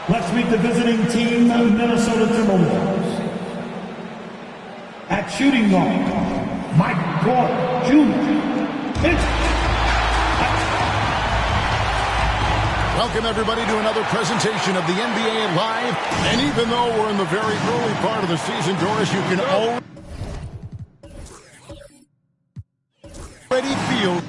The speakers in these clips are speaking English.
Let's meet the visiting team, Minnesota Timberwolves. At shooting guard, Mike Gordon Jr. Welcome, everybody, to another presentation of the NBA Live. And even though we're in the very early part of the season, Doris, you can already feel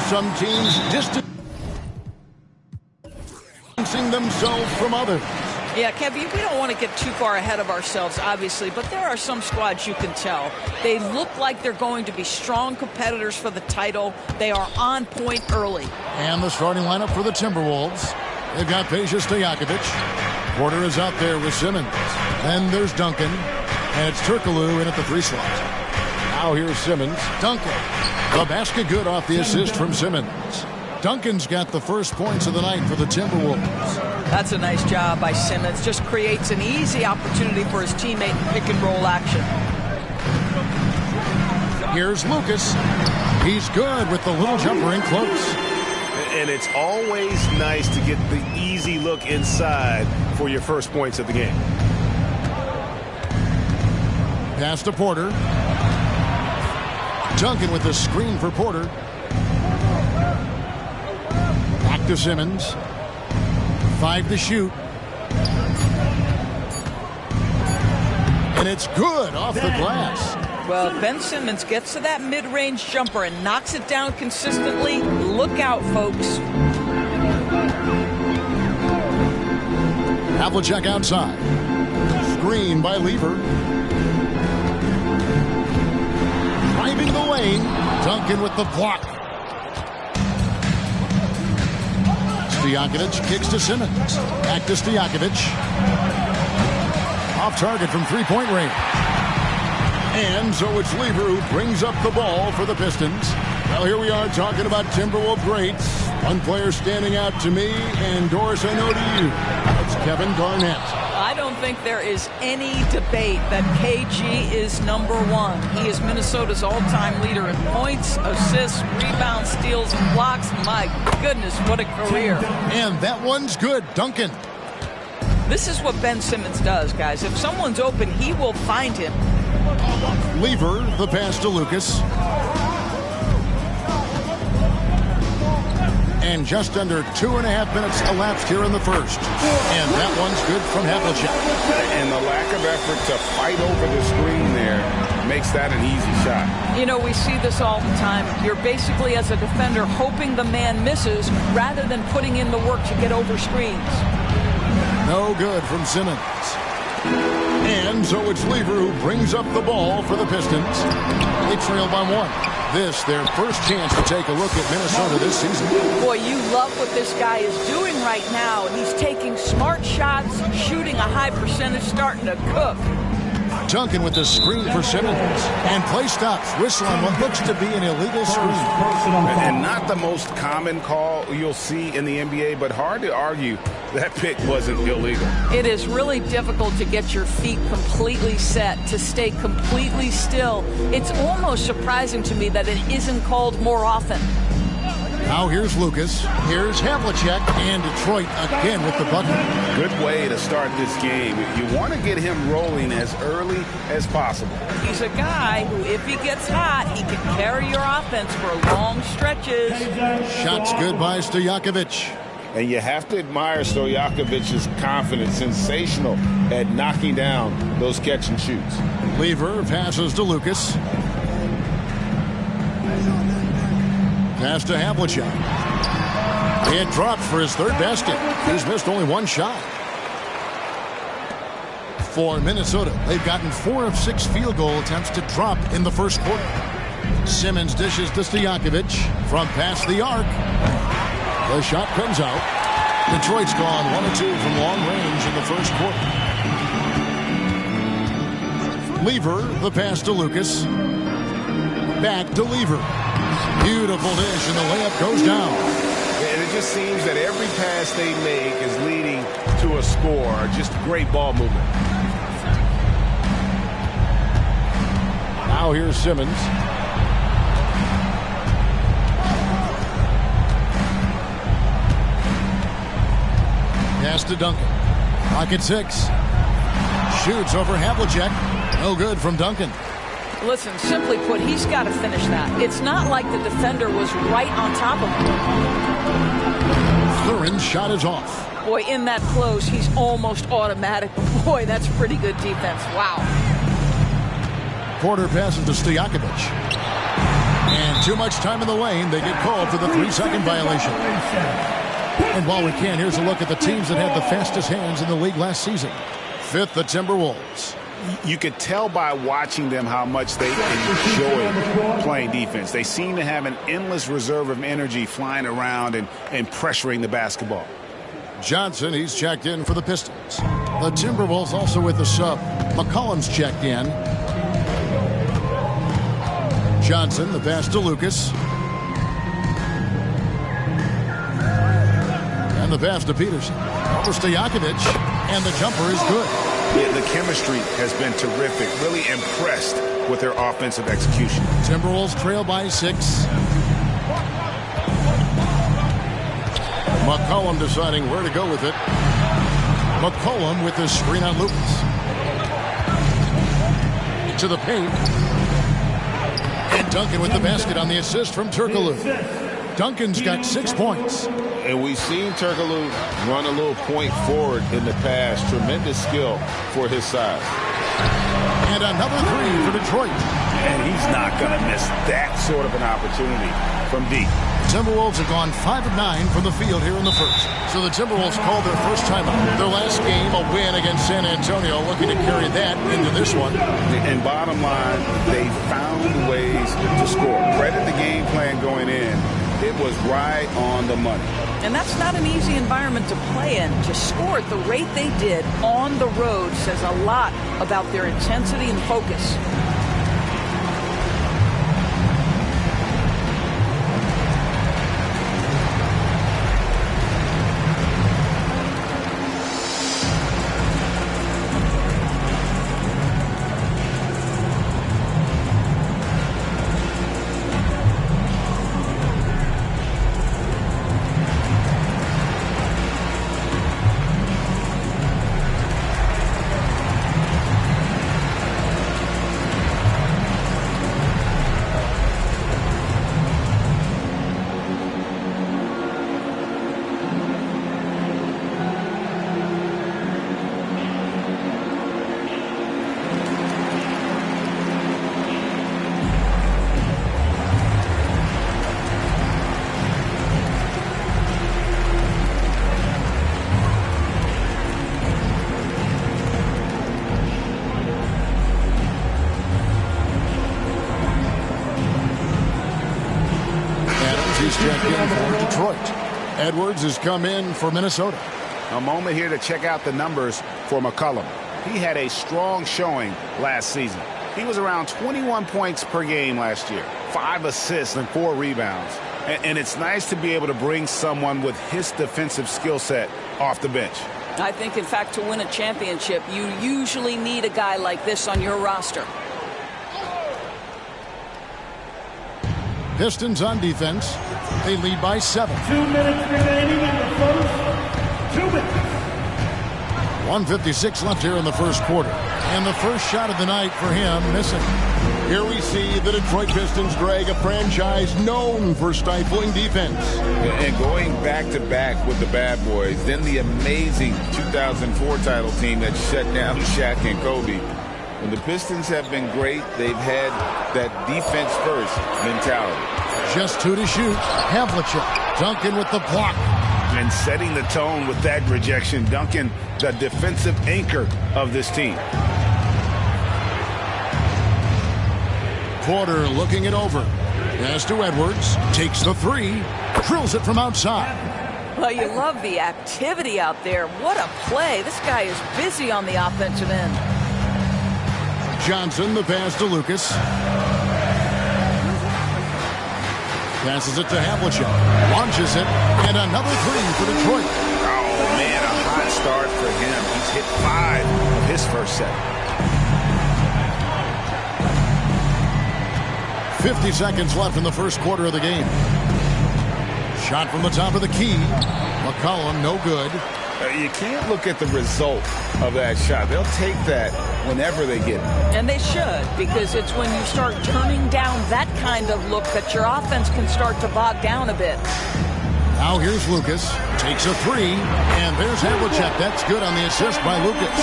some teams distancing themselves from others. Yeah, Kevin, we don't want to get too far ahead of ourselves, obviously, but there are some squads you can tell. They look like they're going to be strong competitors for the title. They are on point early. And the starting lineup for the Timberwolves. They've got Peja Stojakovic. Porter is out there with Simmons. Then there's Duncan. And it's Turkoglu in at the 3 slot. Now here's Simmons. Duncan. The basket good off the assist from Simmons. Duncan's got the first points of the night for the Timberwolves. That's a nice job by Simmons. Just creates an easy opportunity for his teammate in pick-and-roll action. Here's Lucas. He's good with the little jumper in close. And it's always nice to get the easy look inside for your first points of the game. Pass to Porter. Duncan with the screen for Porter. Back to Simmons. 5 to shoot. And it's good off the glass. Well, Ben Simmons gets to that mid-range jumper and knocks it down consistently. Look out, folks. Havlicek outside. Screen by Lever. Driving the lane. Duncan with the block. Stojakovic kicks to Simmons. Back to Stojakovic. Off target from three-point range. And so it's Lever who brings up the ball for the Pistons. Well, here we are talking about Timberwolves greats. One player standing out to me, and Doris, I know to you. It's Kevin Garnett. I don't think there is any debate that KG is #1. He is Minnesota's all-time leader in points, assists, rebounds, steals, and blocks. My goodness, what a career. And that one's good. Duncan. This is what Ben Simmons does, guys. If someone's open, he will find him. Lever, the pass to Lucas. And just under 2.5 minutes elapsed here in the first. And that one's good from Havlicek. And the lack of effort to fight over the screen there makes that an easy shot. You know, we see this all the time. You're basically, as a defender, hoping the man misses rather than putting in the work to get over screens. No good from Simmons. And so it's Lever who brings up the ball for the Pistons. They trail by 1. This, their first chance to take a look at Minnesota this season. Boy, you love what this guy is doing right now. He's taking smart shots, shooting a high percentage, starting to cook. Duncan with the screen for Simmons. And play stops. Whistle on what looks to be an illegal screen. And not the most common call you'll see in the NBA, but hard to argue that pick wasn't illegal. It is really difficult to get your feet completely set, to stay completely still. It's almost surprising to me that it isn't called more often. Now here's Lucas. Here's Havlicek. And Detroit again with the bucket. Good way to start this game. You want to get him rolling as early as possible. He's a guy who, if he gets hot, he can carry your offense for long stretches. Shots good by Stojakovic. And you have to admire Stojakovic's confidence. Sensational at knocking down those catch and shoots. Lever passes to Lucas. Pass to Havlicek. It dropped for his third basket. He's missed only one shot. For Minnesota, they've gotten 4 of 6 field goal attempts to drop in the first quarter. Simmons dishes to Stojakovic from past the arc. The shot comes out. Detroit's gone 1 of 2 from long range in the first quarter. Lever, the pass to Lucas. Back to Lever. Beautiful dish, and the layup goes down. And it just seems that every pass they make is leading to a score. Just great ball movement. Now here's Simmons. Pass to Duncan. Pocket 6. Shoots over Havlicek. No good from Duncan. Listen, simply put, he's got to finish that. It's not like the defender was right on top of him. Thurin's shot is off. Boy, in that close, he's almost automatic. Boy, that's pretty good defense. Wow. Porter passes to Stojakovic. And too much time in the lane. They get called for the 3-second violation. And while we can, here's a look at the teams that had the fastest hands in the league last season. 5th, the Timberwolves. You could tell by watching them how much they enjoy playing defense. They seem to have an endless reserve of energy flying around and pressuring the basketball. Johnson, he's checked in for the Pistons. The Timberwolves also with the sub. McCollum's checked in. Johnson, the pass to Lucas. And the pass to Peterson. Over Stojakovic. And the jumper is good. Yeah, the chemistry has been terrific. Really impressed with their offensive execution. Timberwolves trail by 6. McCollum deciding where to go with it. McCollum with the screen on Lucas. To the paint. And Duncan with the basket on the assist from Turkoglu. Duncan's got 6 points. And we've seen Turkoglu run a little point forward in the past. Tremendous skill for his size. And another 3 for Detroit. And he's not going to miss that sort of an opportunity from deep. Timberwolves have gone 5 of 9 from the field here in the first. So the Timberwolves called their first timeout. Their last game, a win against San Antonio, looking to carry that into this one. And bottom line, they found ways to score. Credit the game plan going in. It was right on the money. And that's not an easy environment to play in. To score at the rate they did on the road says a lot about their intensity and focus. Checked in for Detroit. Edwards has come in for Minnesota. A moment here to check out the numbers for McCollum. He had a strong showing last season. He was around 21 points per game last year, 5 assists and 4 rebounds. And it's nice to be able to bring someone with his defensive skill set off the bench. I think, in fact, to win a championship, you usually need a guy like this on your roster. Pistons on defense. They lead by 7. 2 minutes remaining in the first. 2 minutes. 1:56 left here in the first quarter. And the first shot of the night for him missing. Here we see the Detroit Pistons drag a franchise known for stifling defense. And going back-to-back with the bad boys, then the amazing 2004 title team that shut down Shaq and Kobe. When the Pistons have been great, they've had that defense-first mentality. Just 2 to shoot. Havlicek. Duncan with the block. And setting the tone with that rejection. Duncan, the defensive anchor of this team. Porter looking it over. Pass to Edwards. Takes the 3. Drills it from outside. Well, you love the activity out there. What a play. This guy is busy on the offensive end. Johnson, the pass to Lucas. Passes it to Havlicek. Launches it. And another 3 for Detroit. Oh, man, a hot start for him. He's hit 5 of his first set. 50 seconds left in the first quarter of the game. Shot from the top of the key. McCollum, no good. You can't look at the result of that shot. They'll take that whenever they get it. And they should, because it's when you start turning down that kind of look that your offense can start to bog down a bit. Now here's Lucas. Takes a 3. And there's Havlicek. That's good on the assist by Lucas.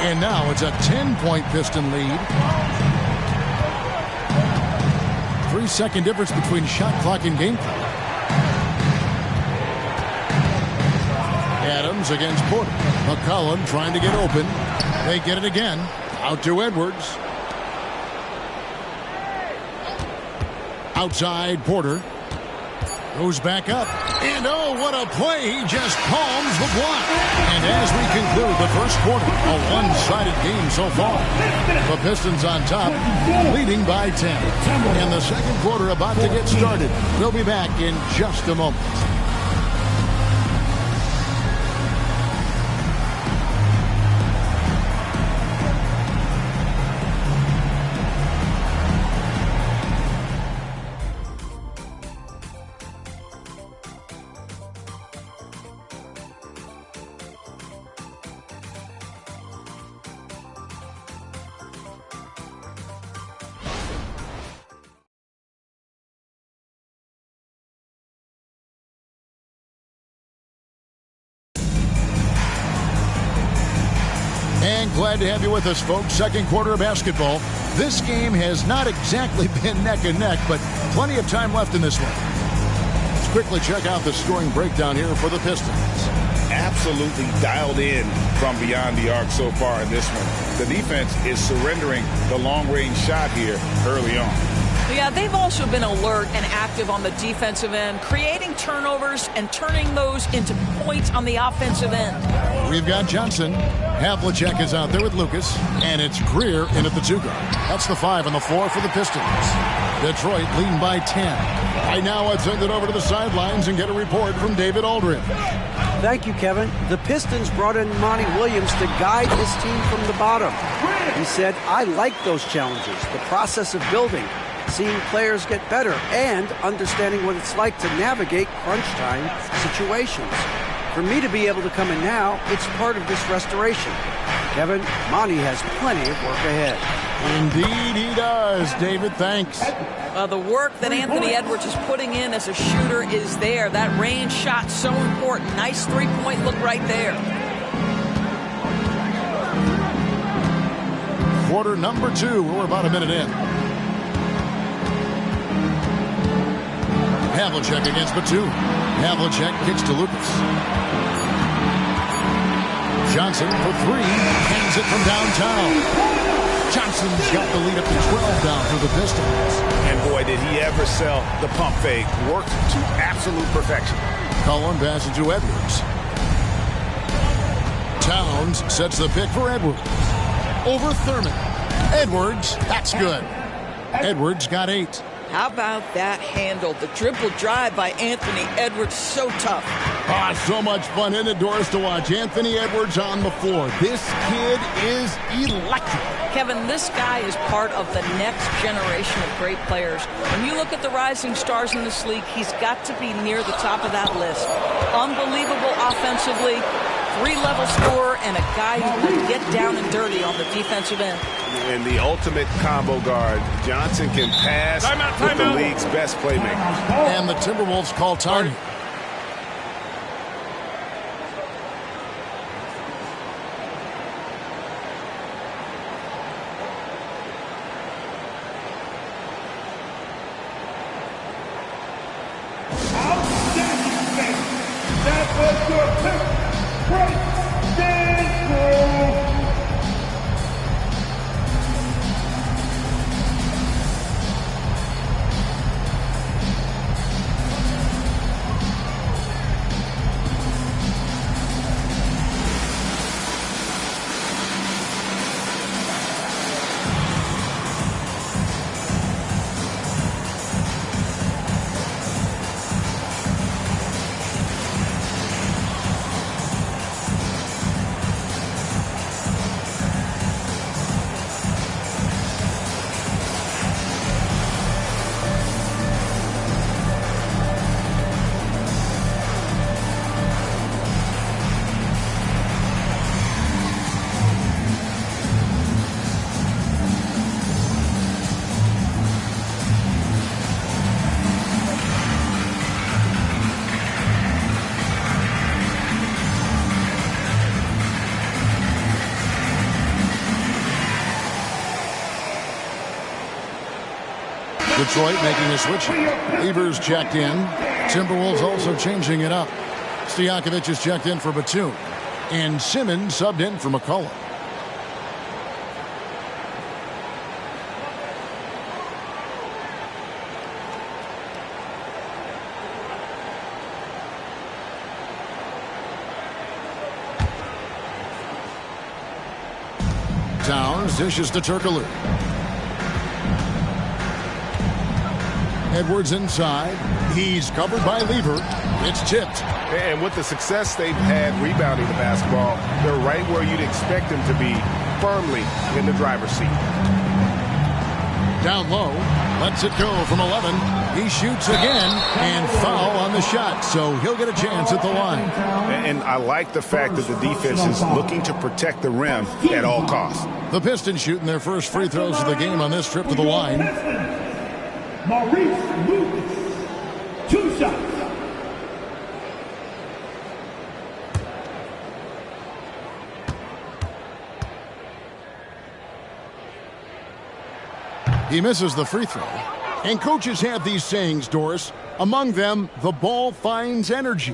And now it's a 10-point Piston lead. 3-second difference between shot clock and game clock. Adams against Porter. McCollum trying to get open. They get it again. Out to Edwards. Outside Porter. Goes back up. And oh, what a play. He just palms the block. And as we conclude the first quarter, a one-sided game so far. The Pistons on top, leading by 10. And the second quarter about to get started. We'll be back in just a moment. And glad to have you with us, folks. Second quarter of basketball. This game has not exactly been neck and neck, but plenty of time left in this one. Let's quickly check out the scoring breakdown here for the Pistons. Absolutely dialed in from beyond the arc so far in this one. The defense is surrendering the long-range shot here early on. Yeah, they've also been alert and active on the defensive end, creating turnovers and turning those into points on the offensive end. We've got Johnson. Havlicek is out there with Lucas, and it's Greer in at the 2 guard. That's the 5 and the 4 for the Pistons. Detroit leading by 10. Right now, let's send it over to the sidelines and get a report from David Aldridge. Thank you, Kevin. The Pistons brought in Monty Williams to guide his team from the bottom. He said, I like those challenges, the process of building, seeing players get better, and understanding what it's like to navigate crunch time situations. For me to be able to come in now, it's part of this restoration. Kevin, Monty has plenty of work ahead. Indeed he does, David. Thanks. The work that Anthony Edwards is putting in as a shooter is there. That range shot so important. Nice three-point look right there. Quarter number 2. We're about a minute in. Havlicek against Batum. Havlicek kicks to Lucas. Johnson for 3. Hangs it from downtown. Johnson's got the lead up to 12 down for the Pistons. And boy, did he ever sell the pump fake. Worked to absolute perfection. Cullen passes to Edwards. Towns sets the pick for Edwards. Over Thurman. Edwards, that's good. Edwards got 8. How about that handle? The dribble drive by Anthony Edwards, so tough. So much fun, isn't it, Doris, to watch Anthony Edwards on the floor. This kid is electric. Kevin, this guy is part of the next generation of great players. When you look at the rising stars in this league, he's got to be near the top of that list. Unbelievable offensively, 3-level scorer, and a guy who can get down and dirty on the defensive end. And the ultimate combo guard. Johnson can pass with the league's best playmakers. And the Timberwolves call time. That was your pick. Great dance move. Detroit making a switch. Evers checked in. Timberwolves also changing it up. Stojakovic is checked in for Batum. And Simmons subbed in for McCollum. Towns dishes to Turkoglu. Edwards inside. He's covered by Lever. It's tipped. And with the success they've had rebounding the basketball, they're right where you'd expect them to be, firmly in the driver's seat. Down low. Lets it go from 11. He shoots again and foul on the shot, so he'll get a chance at the line. And I like the fact that the defense is looking to protect the rim at all costs. The Pistons shooting their first free throws of the game on this trip to the line. Maurice Lucas, 2 shots. He misses the free throw. And coaches have these sayings, Doris. Among them, the ball finds energy.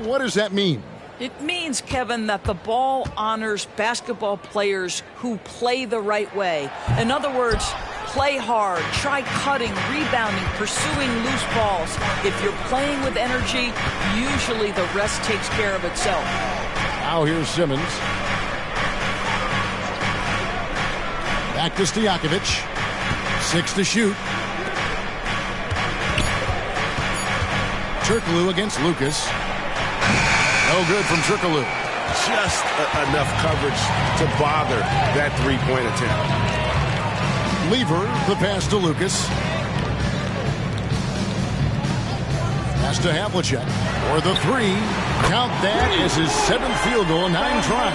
What does that mean? It means, Kevin, that the ball honors basketball players who play the right way. In other words, play hard, try cutting, rebounding, pursuing loose balls. If you're playing with energy, usually the rest takes care of itself. Now here's Simmons. Back to Stojakovic. 6 to shoot. Turkoglu against Lucas. No good from Turkoglu. Just enough coverage to bother that three-point attempt. Lever, the pass to Lucas. Pass to Havlicek. For the 3. Count that as his 7th field goal in 9 tries.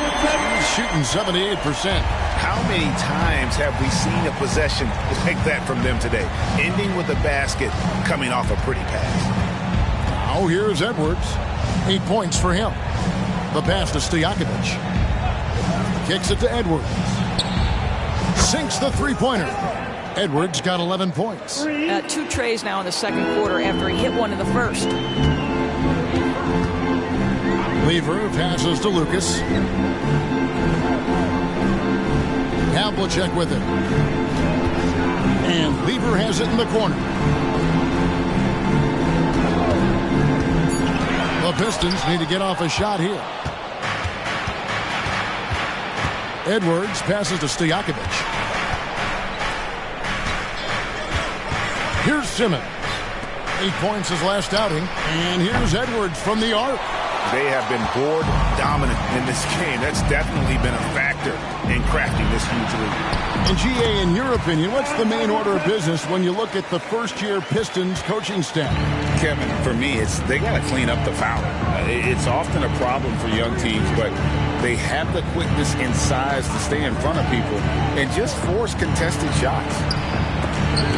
He's shooting 78%. How many times have we seen a possession like that from them today? Ending with a basket, coming off a pretty pass. Now here's Edwards. 8 points for him. The pass to Stojakovic. Kicks it to Edwards. Sinks the three-pointer. Edwards got 11 points. 2 trays now in the second quarter after he hit one in the first. Lever passes to Lucas. Havlicek with it. And Lever has it in the corner. The Pistons need to get off a shot here. Edwards passes to Stojakovic. Here's Simmons. 8 points his last outing. And here's Edwards from the arc. They have been board dominant in this game. That's definitely been a factor in crafting this huge lead. And GA, in your opinion, what's the main order of business when you look at the first-year Pistons coaching staff? Kevin, for me, they got to clean up the foul. It's often a problem for young teams, but they have the quickness and size to stay in front of people and just force contested shots.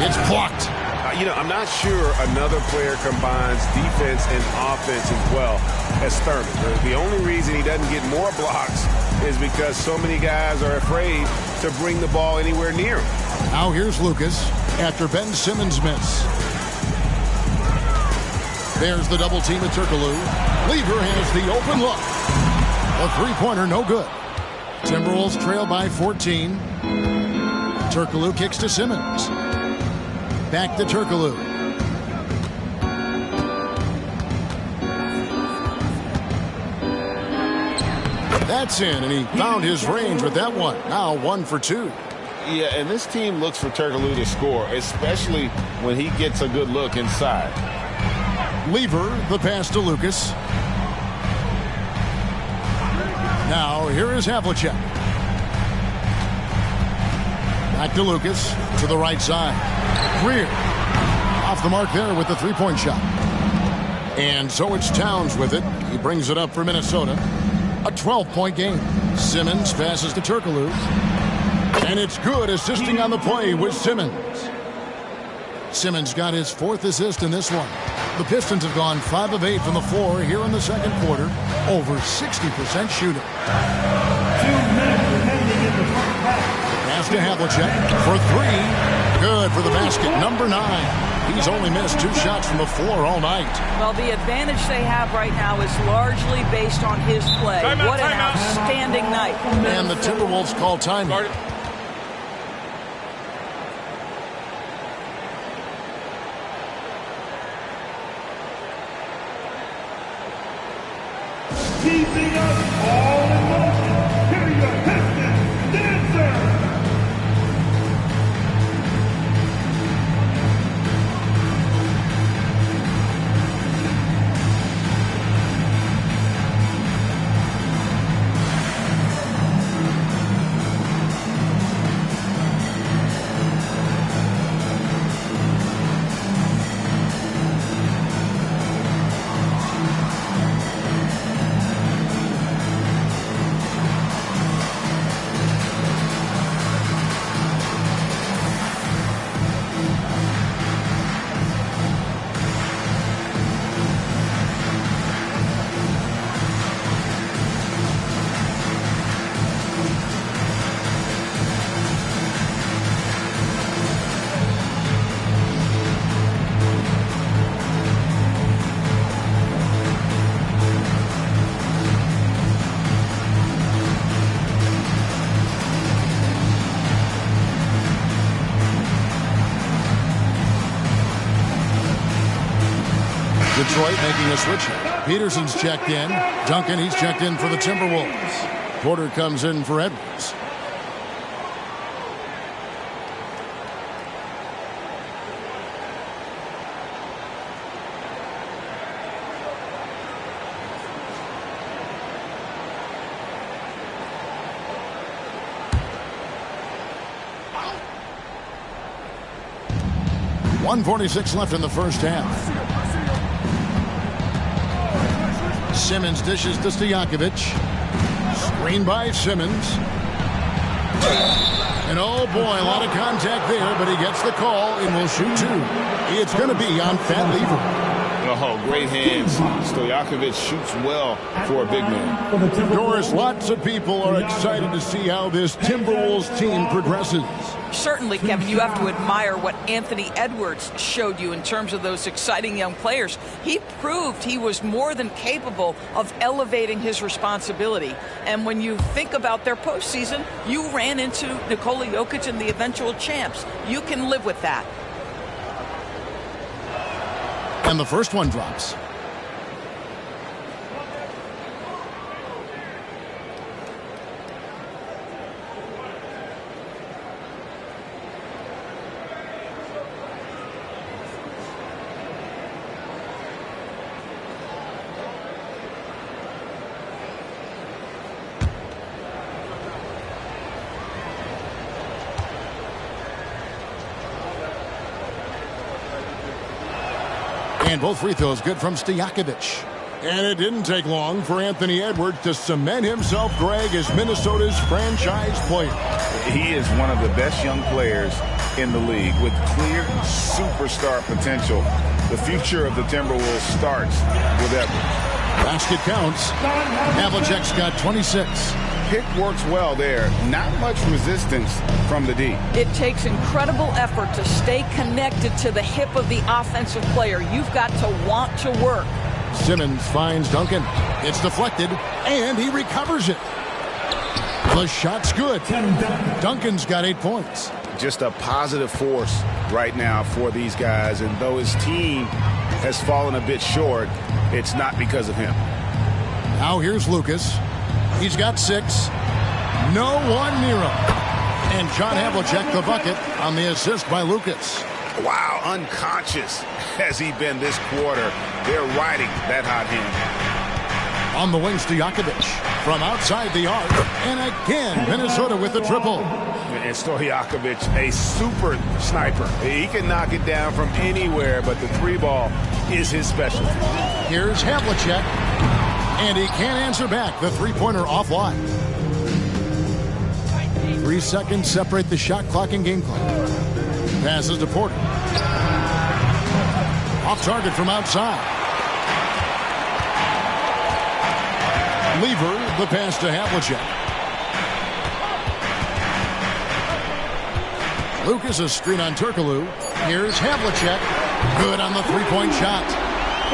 It's blocked. I'm not sure another player combines defense and offense as well as Thurman. The only reason he doesn't get more blocks is because so many guys are afraid to bring the ball anywhere near him. Now here's Lucas after Ben Simmons' miss. There's the double team at Turkoglu. Lever has the open look. A three-pointer, no good. Timberwolves trail by 14. Turkoglu kicks to Simmons. Back to Turkoglu. That's in, and he found his range with that one. Now 1 for 2. Yeah, and this team looks for Turkoglu to score, especially when he gets a good look inside. Lever, the pass to Lucas. Now here is Havlicek. Back to Lucas, to the right side. Greer, off the mark there with the three-point shot. And so it's Towns with it. He brings it up for Minnesota. A 12-point game. Simmons passes to Turkoglu. And it's good, assisting on the play with Simmons. Simmons got his 4th assist in this one. The Pistons have gone 5 of 8 from the floor here in the second quarter. Over 60% shooting. 2 minutes remaining in the first half. Pass to Havlicek for 3. Good for the basket, number 9. He's only missed 2 shots from the floor all night. Well, the advantage they have right now is largely based on his play. What an outstanding night. And the Timberwolves call timeout. Keeping us all in motion. Here are your Pistons dancers. Detroit making a switch. Peterson's checked in. Duncan, he's checked in for the Timberwolves. Porter comes in for Edwards. .146 left in the first half. Simmons dishes to Stojakovic. Screen by Simmons. And oh boy, a lot of contact there, but he gets the call and will shoot 2. It's going to be on Fat Lever. Oh, great hands. Stojakovic shoots well for a big man. Doris, lots of people are excited to see how this Timberwolves team progresses. Certainly, Kevin, you have to admire what Anthony Edwards showed you in terms of those exciting young players. He proved he was more than capable of elevating his responsibility. And when you think about their postseason, you ran into Nikola Jokic and the eventual champs. You can live with that. And the first one drops. And both free throws good from Stojakovic. And it didn't take long for Anthony Edwards to cement himself, Greg, as Minnesota's franchise player. He is one of the best young players in the league with clear superstar potential. The future of the Timberwolves starts with Edwards. Basket counts. Havlicek's got 26. Pick works well there. Not much resistance from the D. It takes incredible effort to stay connected to the hip of the offensive player. You've got to want to work. Simmons finds Duncan. It's deflected, and he recovers it. The shot's good. Duncan's got 8 points. Just a positive force right now for these guys, and though his team has fallen a bit short, it's not because of him. Now here's Lucas. He's got 6. No one near him. And John Havlicek the bucket on the assist by Lucas. Wow, unconscious has he been this quarter. They're riding that hot hand. On the wing, Stojakovic from outside the arc. And again, Minnesota with the triple. And Stojakovic, a super sniper. He can knock it down from anywhere, but the 3-ball is his specialty. Here's Havlicek. And he can't answer back. The three-pointer offline. 3 seconds separate the shot clock and game clock. Passes to Porter. Off target from outside. Lever, the pass to Havlicek. Lucas, a screen on Turkoglu. Here's Havlicek. Good on the three-point shot.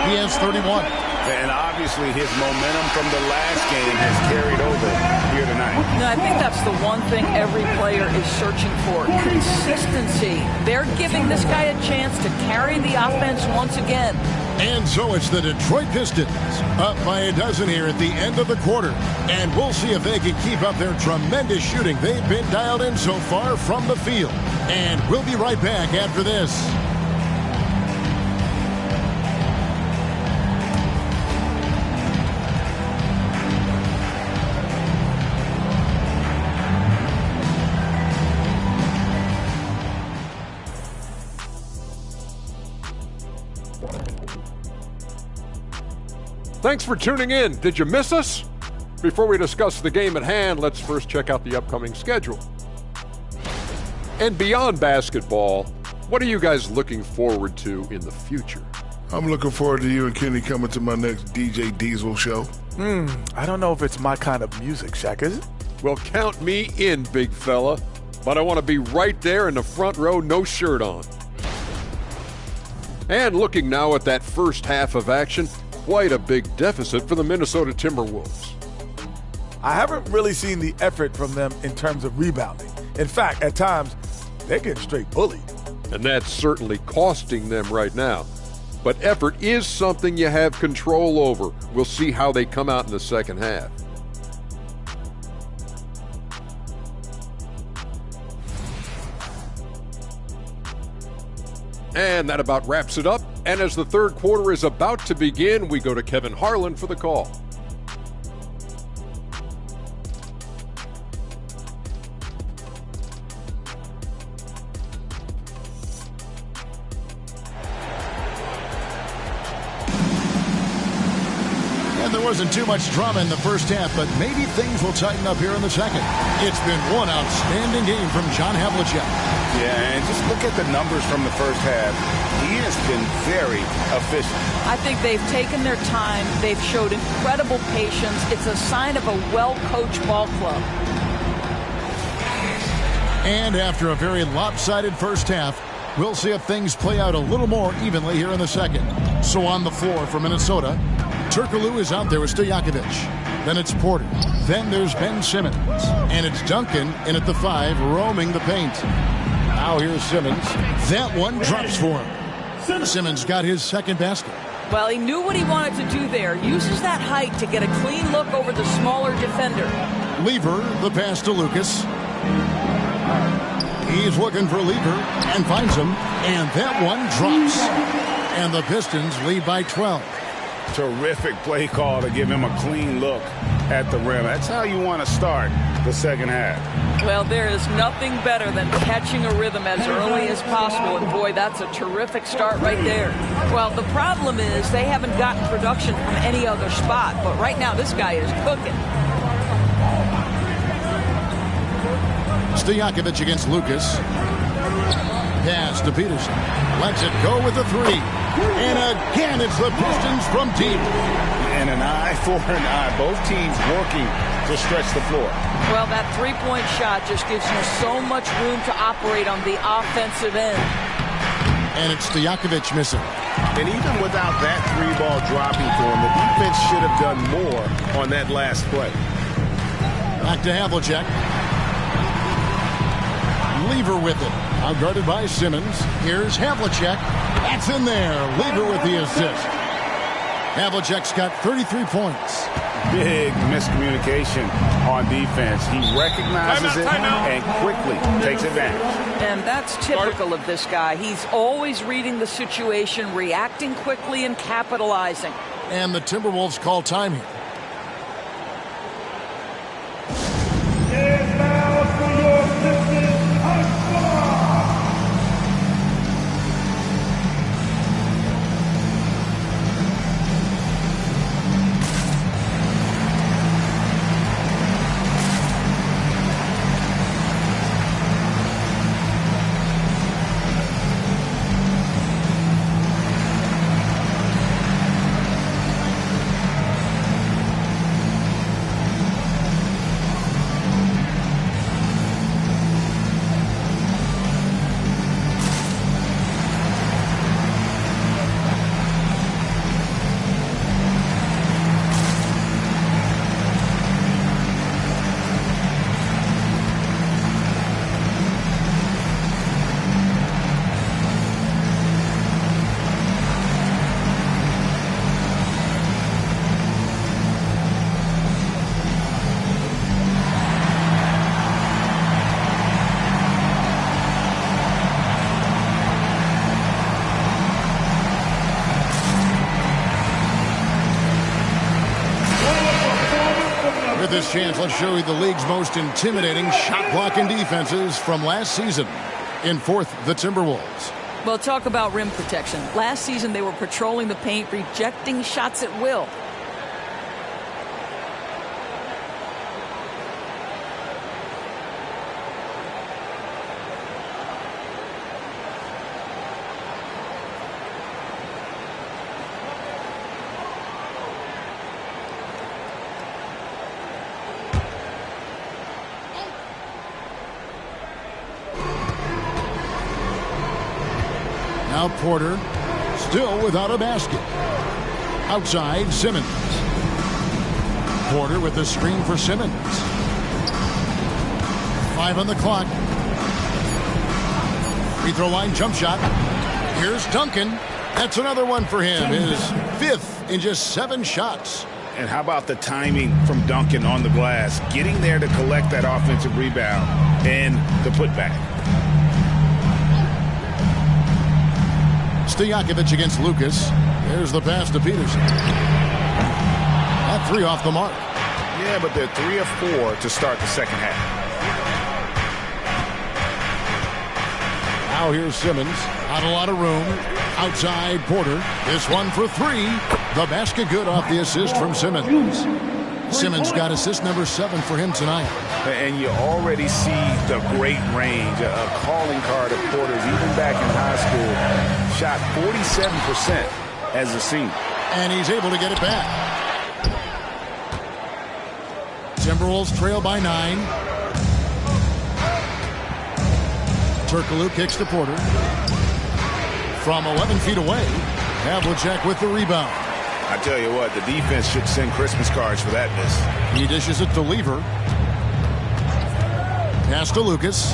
He has 31. And obviously his momentum from the last game has carried over here tonight. No, I think that's the one thing every player is searching for. Consistency. They're giving this guy a chance to carry the offense once again. And so it's the Detroit Pistons up by a dozen here at the end of the quarter. And we'll see if they can keep up their tremendous shooting. They've been dialed in so far from the field. And we'll be right back after this. Thanks for tuning in. Did you miss us? Before we discuss the game at hand, let's first check out the upcoming schedule. And beyond basketball, what are you guys looking forward to in the future? I'm looking forward to you and Kenny coming to my next DJ Diesel show. I don't know if it's my kind of music, Shaq, is it? Well, count me in, big fella. But I want to be right there in the front row, no shirt on. And looking now at that first half of action, quite a big deficit for the Minnesota Timberwolves. I haven't really seen the effort from them in terms of rebounding. In fact, at times, they're getting straight bullied. And that's certainly costing them right now. But effort is something you have control over. We'll see how they come out in the second half. And that about wraps it up. And as the third quarter is about to begin, we go to Kevin Harlan for the call. And there wasn't too much drama in the first half, but maybe things will tighten up here in the second. It's been one outstanding game from John Havlicek. Yeah, and just look at the numbers from the first half. He has been very efficient. I think they've taken their time. They've showed incredible patience. It's a sign of a well-coached ball club. And after a very lopsided first half, we'll see if things play out a little more evenly here in the second. So on the floor for Minnesota, Turkoglu is out there with Stojakovic. Then it's Porter. Then there's Ben Simmons. And it's Duncan in at the 5, roaming the paint. Now here's Simmons. That one drops for him. Simmons got his second basket. Well, he knew what he wanted to do there. Uses that height to get a clean look over the smaller defender. Lever, the pass to Lucas. He's looking for Lever and finds him. And that one drops. And the Pistons lead by 12. Terrific play call to give him a clean look at the rim. That's how you want to start the second half. Well, there is nothing better than catching a rhythm as early as possible, and boy, that's a terrific start right there. Well, the problem is they haven't gotten production from any other spot, but right now this guy is cooking. Stojakovic against Lucas. Pass to Peterson. Lets it go with the three. And again, it's the Pistons from deep. And an eye for an eye. Both teams working to stretch the floor. Well, that three-point shot just gives you so much room to operate on the offensive end. And it's Stojakovic missing. And even without that three ball dropping for him, the defense should have done more on that last play. Back to Havlicek. Lever with it. Outguarded by Simmons. Here's Havlicek. That's in there. Lever with the assist. Havlicek's got 33 points. Big miscommunication on defense. He recognizes it and quickly takes advantage. And that's typical of this guy. He's always reading the situation, reacting quickly, and capitalizing. And the Timberwolves call time here. Is now for your Pistons, With this chance, let's show you the league's most intimidating shot blocking defenses from last season. In fourth, the Timberwolves. Well, talk about rim protection. Last season, they were patrolling the paint, rejecting shots at will. Now Porter, still without a basket. Outside, Simmons. Porter with the screen for Simmons. 5 on the clock. Free throw line jump shot. Here's Duncan. That's another one for him. His 5th in just 7 shots. And how about the timing from Duncan on the glass? Getting there to collect that offensive rebound and the putback. Stojakovic against Lucas. There's the pass to Peterson. That 3 off the mark. Yeah, but they're 3 of 4 to start the second half. Now here's Simmons. Not a lot of room. Outside Porter. This one for 3. The basket good off the assist from Simmons. Simmons got assist number 7 for him tonight. And you already see the great range, a calling card of Porter's. Even back in high school, shot 47% as a senior. And he's able to get it back. Timberwolves trail by 9. Turkoglu kicks to Porter. From 11 feet away, Havlicek with the rebound. I tell you what, the defense should send Christmas cards for that miss. He dishes it to Lever. Pass to Lucas.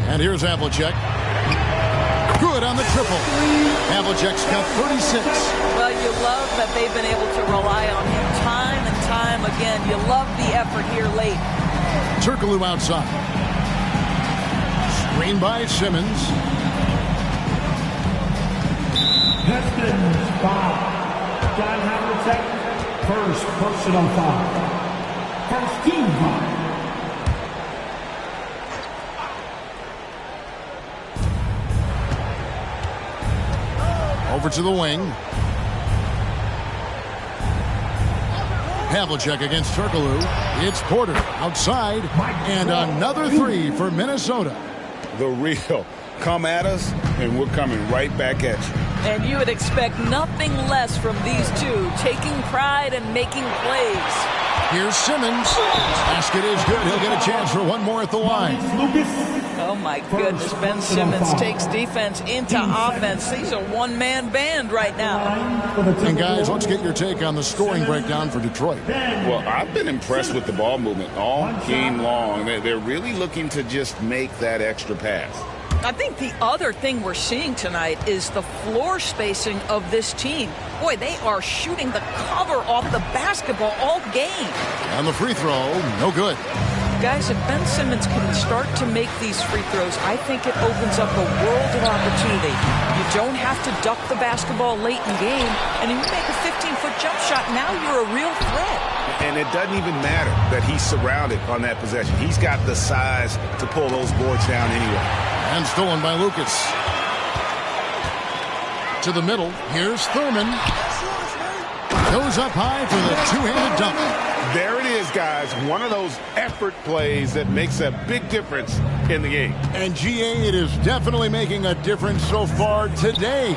And here's Havlicek. Good on the triple. Havlicek's got 36. Well, you love that they've been able to rely on him time and time again. You love the effort here late. Turkoglu outside. Screen by Simmons. Pistons foul. John Havlicek, first personal foul. First team foul. Over to the wing. Havlicek against Turkoglu. It's Porter outside. And another three for Minnesota. The real. Come at us, and we're coming right back at you. And you would expect nothing less from these two, taking pride and making plays. Here's Simmons. Basket is good. He'll get a chance for one more at the line. Oh, my goodness. Ben Simmons takes defense into offense. He's a one-man band right now. And, guys, let's get your take on the scoring breakdown for Detroit. Well, I've been impressed with the ball movement all game long. They're really looking to just make that extra pass. I think the other thing we're seeing tonight is the floor spacing of this team. Boy, they are shooting the cover off the basketball all game. And the free throw, no good. Guys, if Ben Simmons can start to make these free throws, I think it opens up a world of opportunity. You don't have to duck the basketball late in game, and if you make a 15-foot jump shot, now you're a real threat. And it doesn't even matter that he's surrounded on that possession. He's got the size to pull those boards down anyway. And stolen by Lucas. To the middle. Here's Thurman. Goes up high for the two-handed dunk. There it is, guys. One of those effort plays that makes a big difference in the game. And GA, it is definitely making a difference so far today.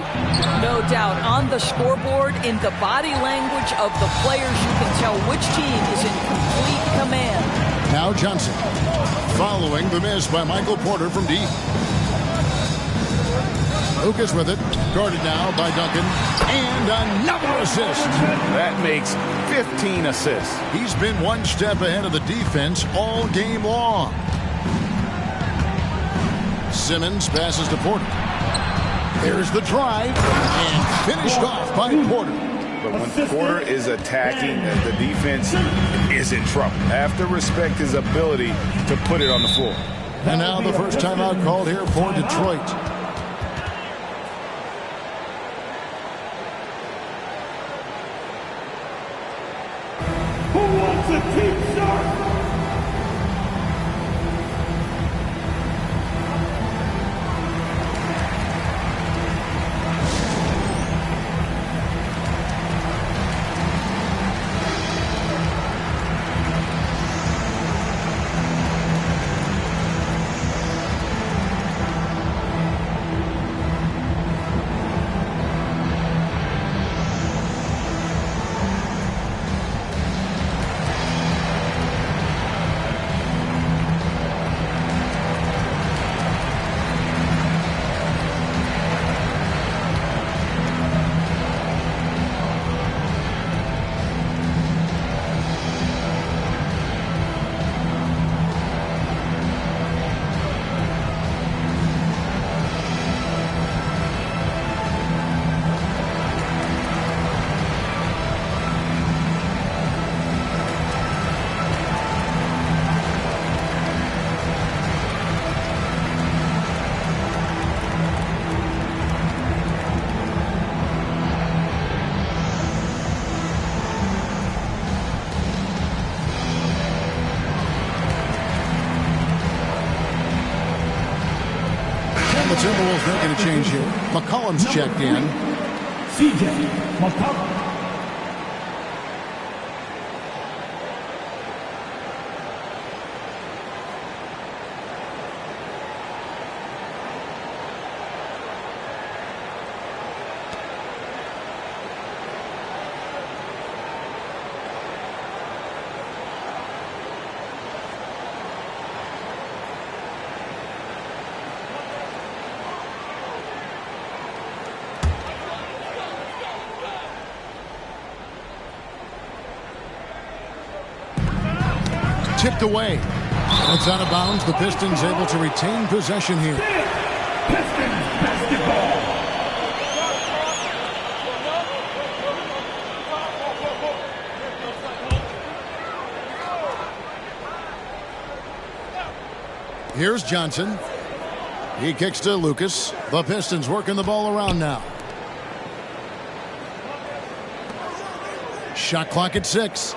No doubt. On the scoreboard, in the body language of the players, you can tell which team is in complete command. Now Johnson. Following the miss by Michael Porter from deep. Lucas with it. Guarded now by Duncan. And another assist. That makes 15 assists. He's been one step ahead of the defense all game long. Simmons passes to Porter. There's the drive. And finished off by Porter. But when Porter is attacking, the defense is in trouble. Have to respect his ability to put it on the floor. And now the first timeout called here for Detroit. Who wants a team shot? The Timberwolves making a change here. McCollum's checked in. CJ McCollum. Tipped away. It's out of bounds. The Pistons able to retain possession here. Pistons basketball. Here's Johnson. He kicks to Lucas. The Pistons working the ball around now. Shot clock at 6.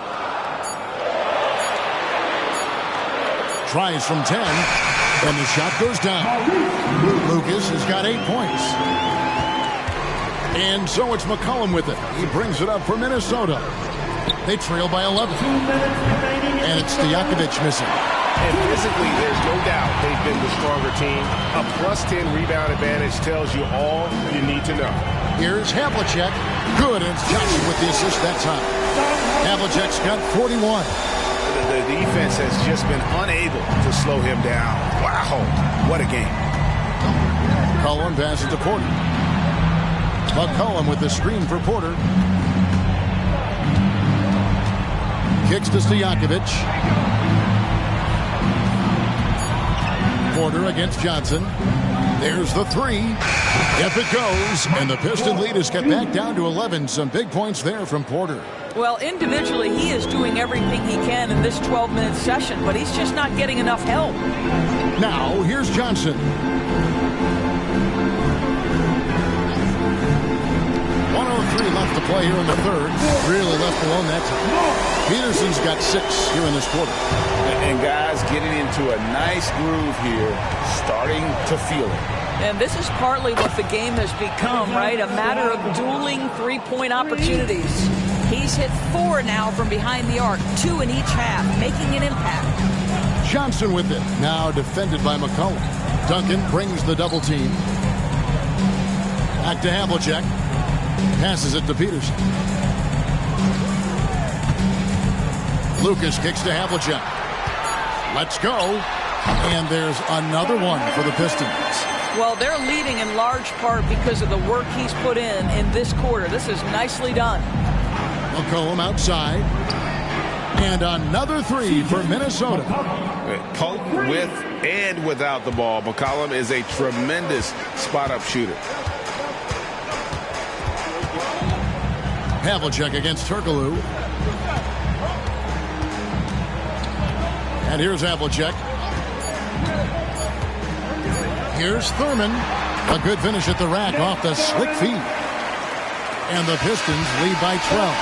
tries from 10, and the shot goes down. Lucas has got 8 points. And so it's McCollum with it. He brings it up for Minnesota. They trail by 11. And it's Stojakovic missing. And physically, there's no doubt they've been the stronger team. A +10 rebound advantage tells you all you need to know. Here's Havlicek. Good, and it's Johnson with the assist that time. Havlicek's got 41. The defense has just been unable to slow him down. Wow, what a game. McCollum passes to Porter. McCollum with the screen for Porter. Kicks to Stojakovic. Porter against Johnson. There's the three. If it goes, and the Piston lead is cut back down to 11. Some big points there from Porter. Well, individually, he is doing everything he can in this 12-minute session, but he's just not getting enough help. Now, here's Johnson. 1:03 left to play here in the third. Really left alone that time. Peterson's got 6 here in this quarter. And guys getting into a nice groove here, starting to feel it. And this is partly what the game has become, right? A matter of dueling three-point opportunities. He's hit 4 now from behind the arc, 2 in each half, making an impact. Johnson with it, now defended by McCollum. Duncan brings the double team. Back to Havlicek. Passes it to Peterson. Lucas kicks to Havlicek. Let's go. And there's another one for the Pistons. Well, they're leading in large part because of the work he's put in this quarter. This is nicely done. McCollum outside. And another 3 for Minnesota. Potent with and without the ball, McCollum is a tremendous spot-up shooter. Havlicek against Turkoglu. And here's Havlicek. Here's Thurman. A good finish at the rack off the slick feed. And the Pistons lead by 12.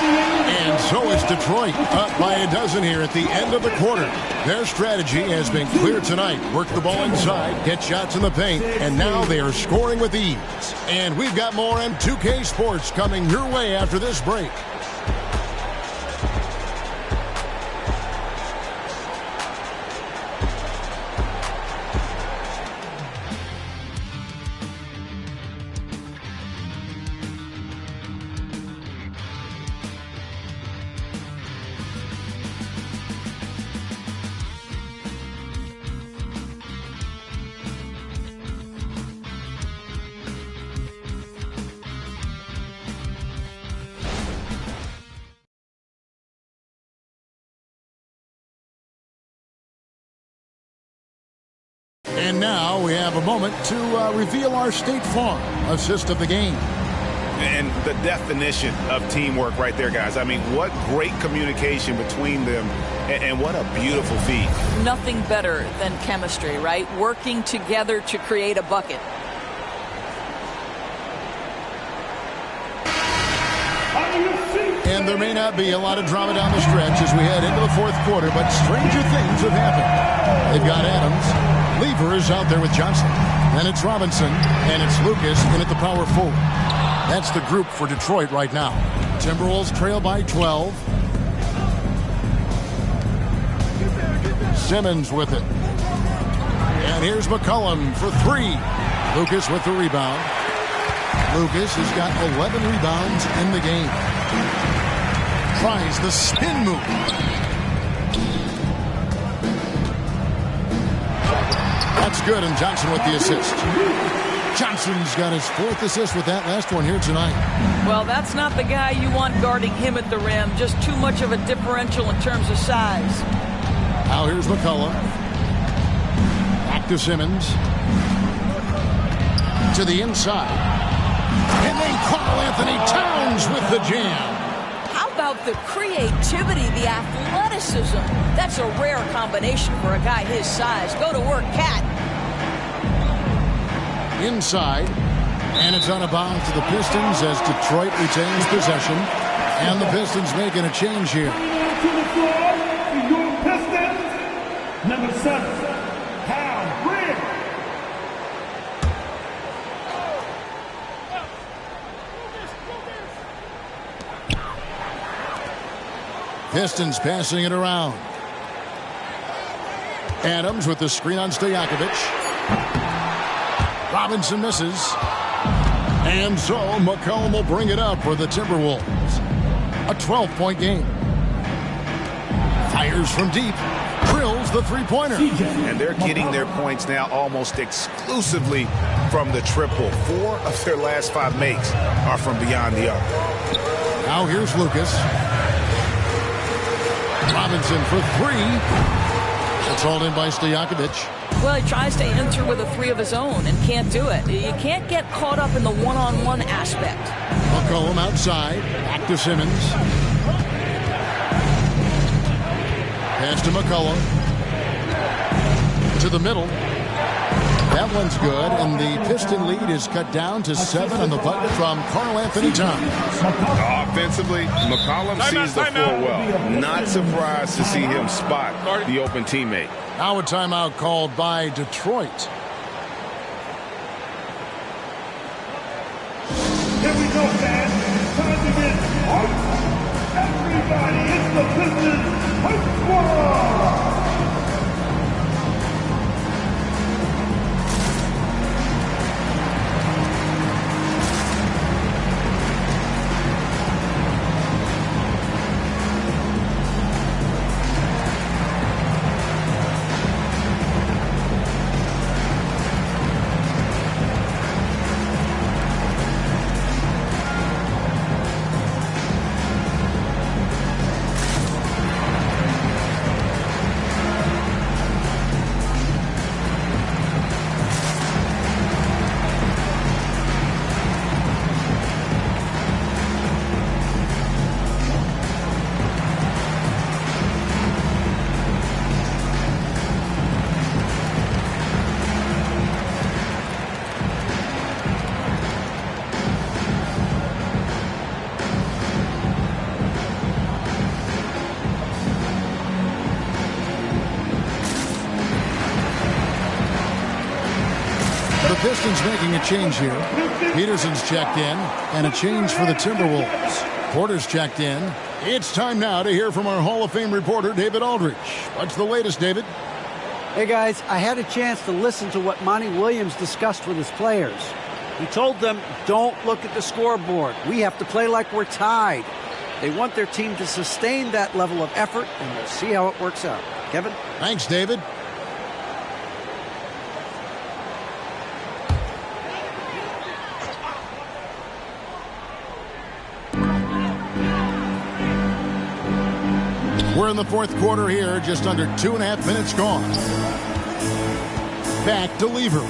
And so is Detroit, up by a dozen here at the end of the quarter. Their strategy has been clear tonight. Work the ball inside, get shots in the paint, and now they are scoring with ease. And we've got more M2K Sports coming your way after this break. And now we have a moment to reveal our State Farm assist of the game. And the definition of teamwork right there, guys. I mean, what great communication between them, and what a beautiful feed. Nothing better than chemistry, right? Working together to create a bucket. And there may not be a lot of drama down the stretch as we head into the fourth quarter, but stranger things have happened. They've got Adams. Lever is out there with Johnson. Then it's Robinson, and it's Lucas in at the power forward. That's the group for Detroit right now. Timberwolves trail by 12. Simmons with it. And here's McCollum for 3. Lucas with the rebound. Lucas has got 11 rebounds in the game. Tries the spin move. That's good, and Johnson with the assist. Johnson's got his 4th assist with that last one here tonight. Well, that's not the guy you want guarding him at the rim. Just too much of a differential in terms of size. Now here's McCollum. Back to Simmons. To the inside. And then Karl Anthony Towns with the jam. How about the creativity, the athleticism? That's a rare combination for a guy his size. Go to work, Cat. Inside, and it's out of bounds to the Pistons as Detroit retains possession, and the Pistons making a change here. To the floor, your Pistons, number 7-pound Rick. Pistons passing it around. Adams with the screen on Stojakovic. Robinson misses. And so McCollum will bring it up for the Timberwolves. A 12-point game. Fires from deep. Drills the three-pointer. And they're getting their points now almost exclusively from the triple. 4 of their last 5 makes are from beyond the arc. Now here's Lucas. Robinson for 3. It's hauled in by Stojakovic. Well, he tries to enter with a 3 of his own and can't do it. You can't get caught up in the one-on-one aspect. McCollum outside. Back to Simmons. Pass to McCollum. To the middle. That one's good, and the Piston lead is cut down to 7 on the bucket from Karl-Anthony Towns. Offensively, McCollum sees the floor well. Not surprised to see him spot the open teammate. Now a timeout called by Detroit. Here we go, fans. Time to get hyped. Everybody, it's the Pistons Hype Squad. Pistons making a change here. Peterson's checked in, and a change for the Timberwolves. Porter's checked in. It's time now to hear from our Hall of Fame reporter, David Aldridge. What's the latest, David? Hey, guys, I had a chance to listen to what Monty Williams discussed with his players. He told them, don't look at the scoreboard. We have to play like we're tied. They want their team to sustain that level of effort, and we'll see how it works out. Kevin? Thanks, David. We're in the fourth quarter here, just under 2.5 minutes gone. Back to Lever.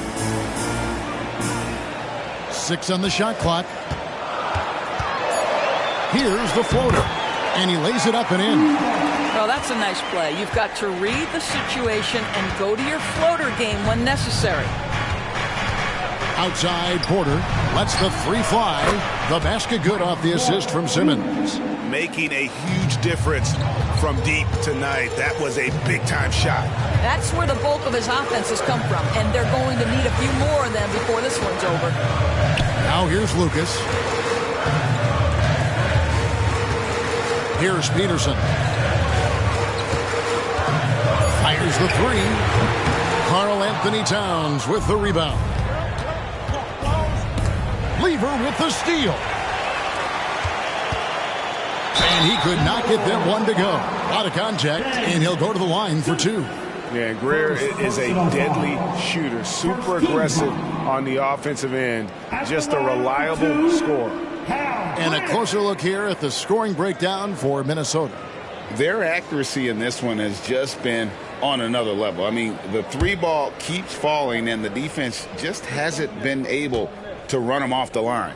6 on the shot clock. Here's the floater, and he lays it up and in. Well, that's a nice play. You've got to read the situation and go to your floater game when necessary. Outside, Porter lets the 3 fly. The basket good off the assist from Simmons. Making a huge difference from deep tonight. That was a big-time shot. That's where the bulk of his offense has come from, and they're going to need a few more of them before this one's over. Now here's Lucas. Here's Peterson. Fires the 3. Karl-Anthony Towns with the rebound. Lever with the steal. And he could not get that one to go. Out of contact, and he'll go to the line for 2. Yeah, Greer is a deadly shooter. Super aggressive on the offensive end. Just a reliable scorer. And a closer look here at the scoring breakdown for Minnesota. Their accuracy in this one has just been on another level. I mean, the 3 ball keeps falling, and the defense just hasn't been able to run them off the line.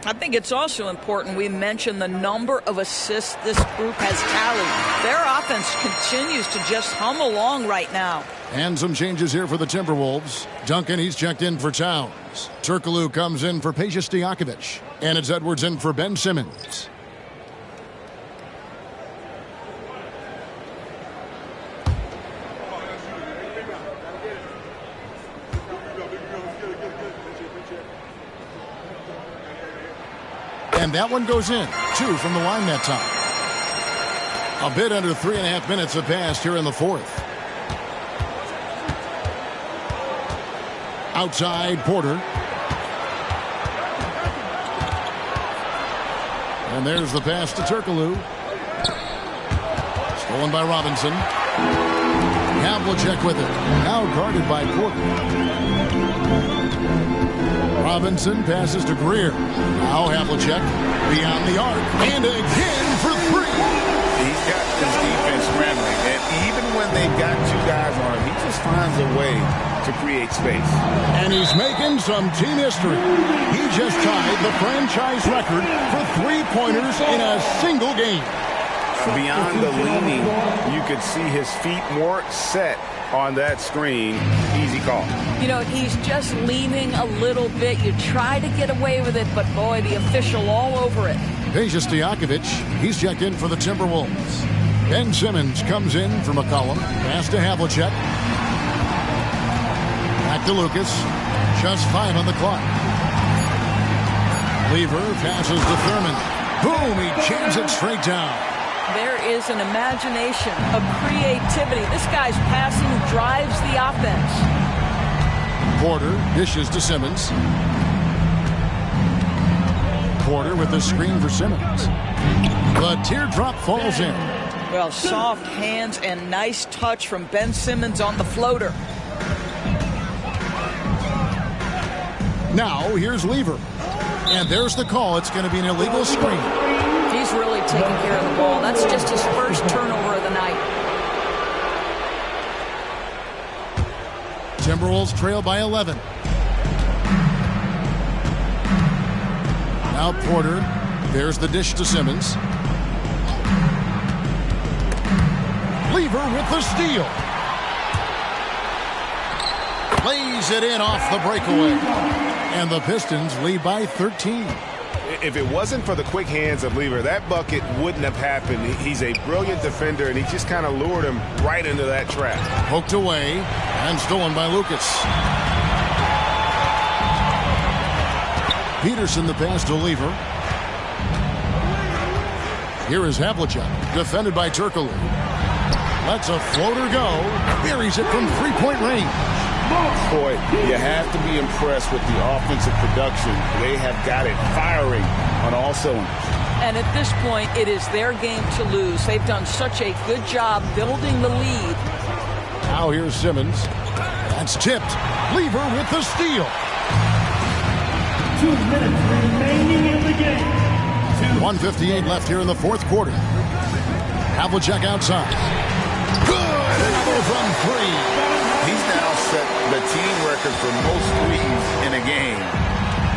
I think it's also important we mention the number of assists this group has tallied. Their offense continues to just hum along right now. And some changes here for the Timberwolves. Duncan, he's checked in for Towns. Turkoglu comes in for Peja Stojakovic. And it's Edwards in for Ben Simmons. And that one goes in. 2 from the line that time. A bit under 3.5 minutes have passed here in the fourth. Outside, Porter. And there's the pass to Turkoglu. Stolen by Robinson. Havlicek with it. Now guarded by Porter. Robinson passes to Greer. Now Havlicek beyond the arc. And again for 3. He's got his defense scrambling. And even when they've got 2 guys on him, he just finds a way to create space. And he's making some team history. He just tied the franchise record for 3-pointers in a single game. Beyond the leaning, you could see his feet more set on that screen. Easy call. You know, he's just leaning a little bit. You try to get away with it, but boy, the official all over it. Peja Stojakovic, he's checked in for the Timberwolves. Ben Simmons comes in from McCollum. Pass to Havlicek. Back to Lucas. Just 5 on the clock. Lever passes to Thurman. Boom, he jams it straight down. There is an imagination, a creativity. This guy's passing drives the offense. Porter dishes to Simmons. Porter with the screen for Simmons. The teardrop falls in. Well, soft hands and nice touch from Ben Simmons on the floater. Now, here's Lever. And there's the call. It's going to be an illegal screen. He's really taking care of the ball. That's just his first turnover of the night. Timberwolves trail by 11. Now Porter. There's the dish to Simmons. Lever with the steal. Lays it in off the breakaway. And the Pistons lead by 13. If it wasn't for the quick hands of Lever, that bucket wouldn't have happened. He's a brilliant defender, and he just kind of lured him right into that trap. Poked away and stolen by Lucas. Peterson the pass to Lever. Here is Havlicek, defended by Turkoglu. Lets a floater go. Buries it from 3-point range. Boy, you have to be impressed with the offensive production. They have got it firing on all cylinders. And at this point, it is their game to lose. They've done such a good job building the lead. Now here's Simmons. That's tipped. Lever with the steal. 2 minutes remaining in the game. 1:58 left here in the fourth quarter. Havlicek outside. Good! Another from 3. He's now set the team record for most threes in a game.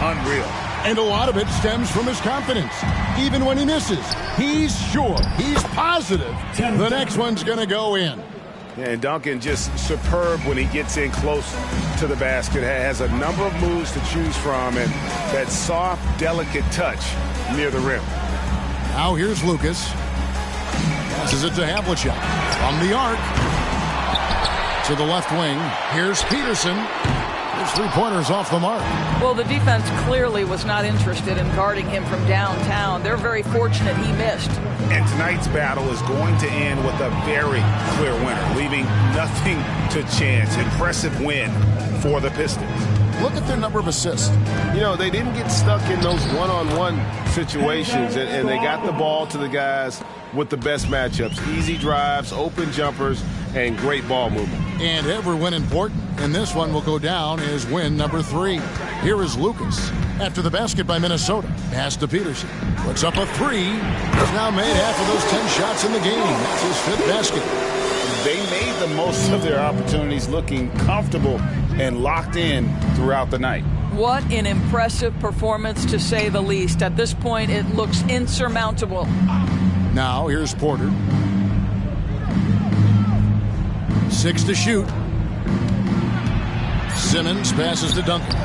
Unreal. And a lot of it stems from his confidence. Even when he misses, he's sure, he's positive the next one's going to go in. Yeah, and Duncan just superb when he gets in close to the basket. Has a number of moves to choose from, and that soft, delicate touch near the rim. Now here's Lucas. Passes it to Havlicek. From the arc. To the left wing. Here's Peterson. His 3-pointers off the mark. Well, the defense clearly was not interested in guarding him from downtown. They're very fortunate he missed. And tonight's battle is going to end with a very clear winner, leaving nothing to chance. Impressive win for the Pistons. Look at their number of assists. You know, they didn't get stuck in those one-on-one situations, and they got the ball to the guys with the best matchups. Easy drives, open jumpers, and great ball movement. And every win important. And this one will go down as win number 3. Here is Lucas. After the basket by Minnesota. Pass to Peterson. Puts up a 3. He's now made half of those 10 shots in the game. That's his 5th basket. They made the most of their opportunities, looking comfortable and locked in throughout the night. What an impressive performance, to say the least. At this point, it looks insurmountable. Now, here's Porter. 6 to shoot. Simmons passes to Duncan.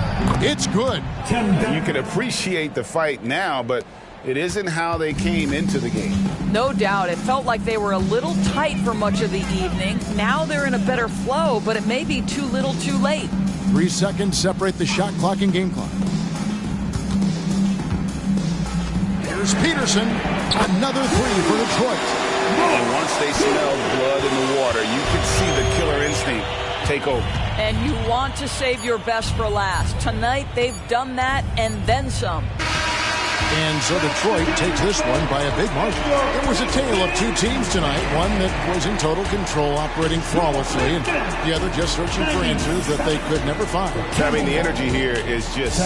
It's good. You can appreciate the fight now, but it isn't how they came into the game. No doubt. It felt like they were a little tight for much of the evening. Now they're in a better flow, but it may be too little too late. 3 seconds separate the shot clock and game clock. Here's Peterson. Another three for Detroit. And once they smell blood in the water, you can see the killer instinct take over. And you want to save your best for last. Tonight, they've done that and then some. And so Detroit takes this one by a big margin. It was a tale of two teams tonight. One that was in total control, operating flawlessly, and the other just searching for answers that they could never find. I mean, the energy here is just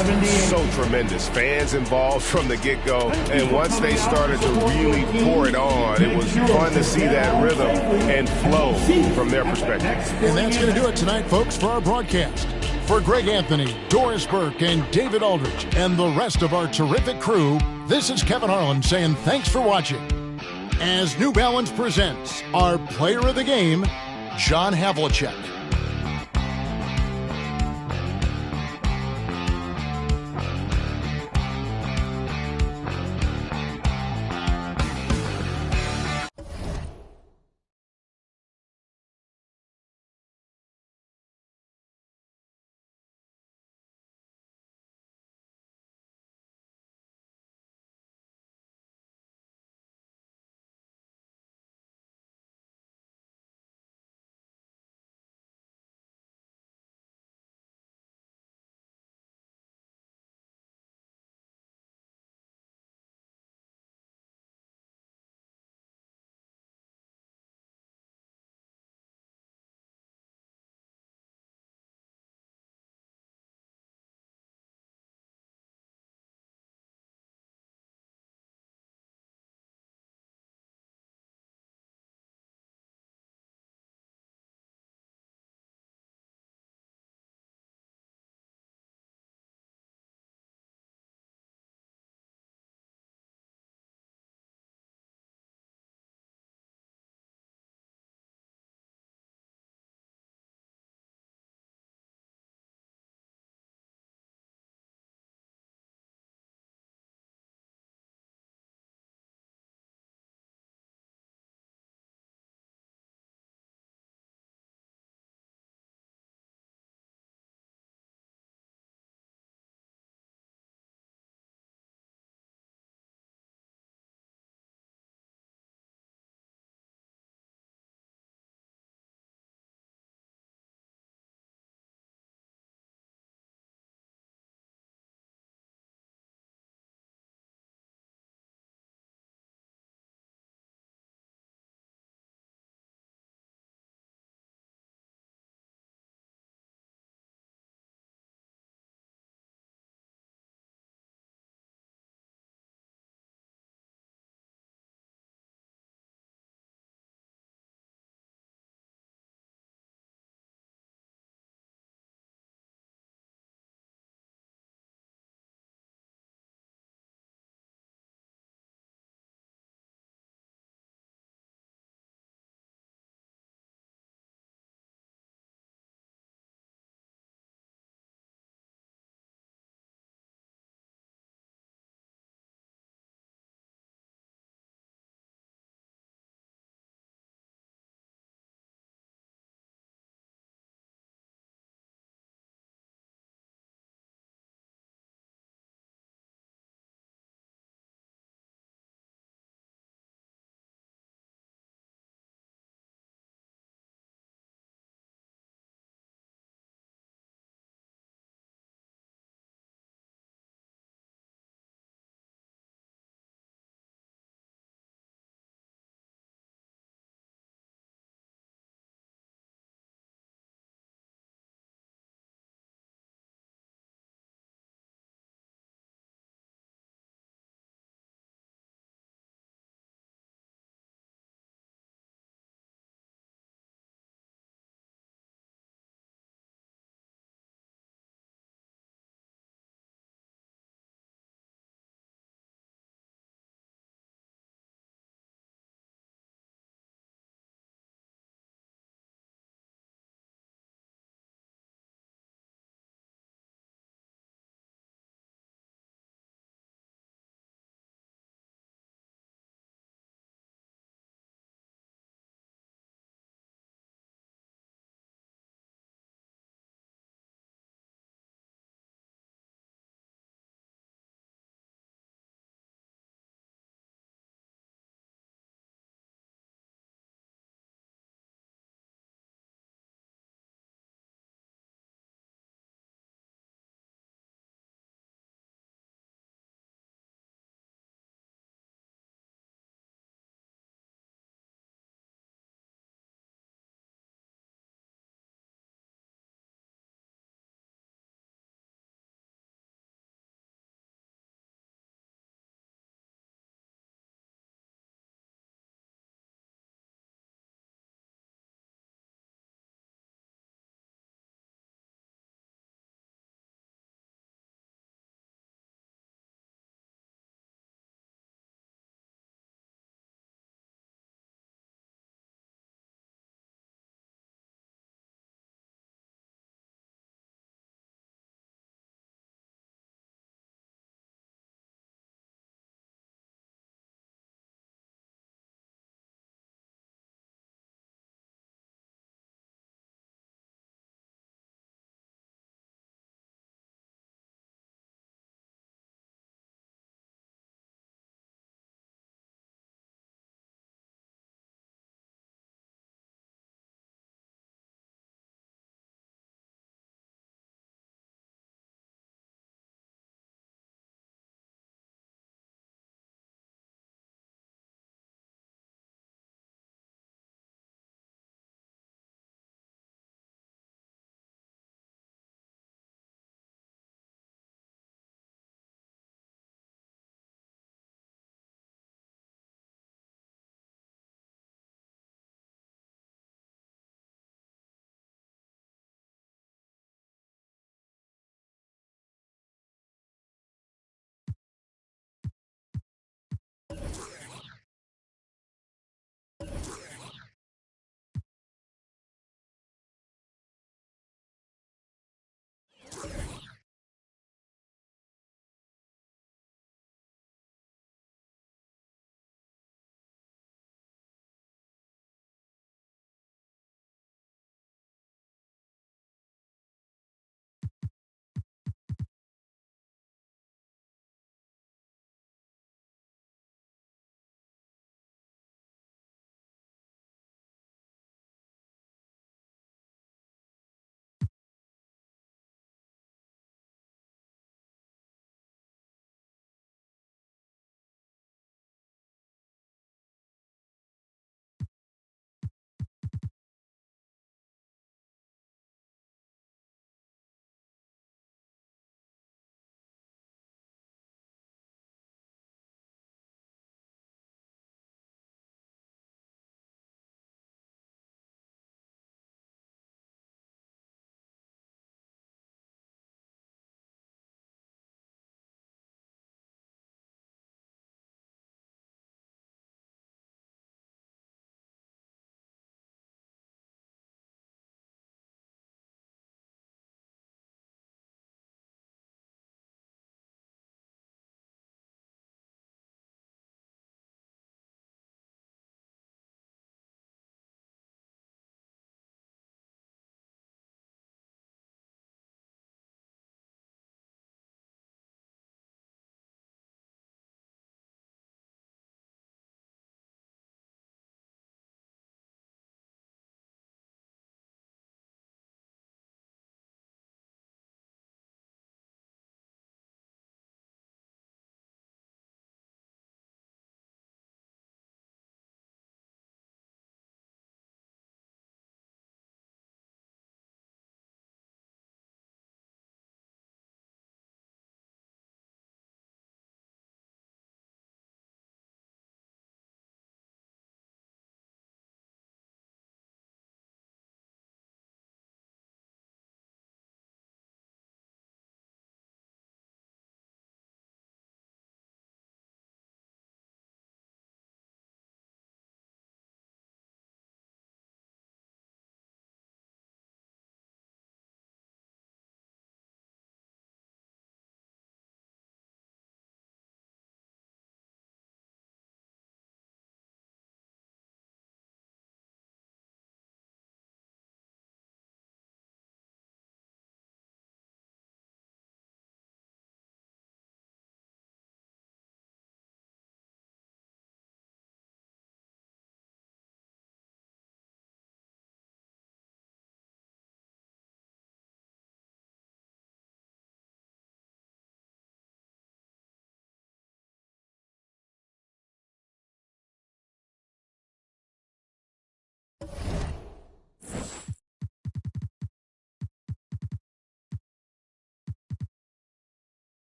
so tremendous. Fans involved from the get-go, and once they started to really pour it on, it was fun to see that rhythm and flow from their perspective. And that's going to do it tonight, folks, for our broadcast. For Greg Anthony, Doris Burke, and David Aldridge, and the rest of our terrific crew, this is Kevin Harlan saying thanks for watching. As New Balance presents our player of the game, John Havlicek.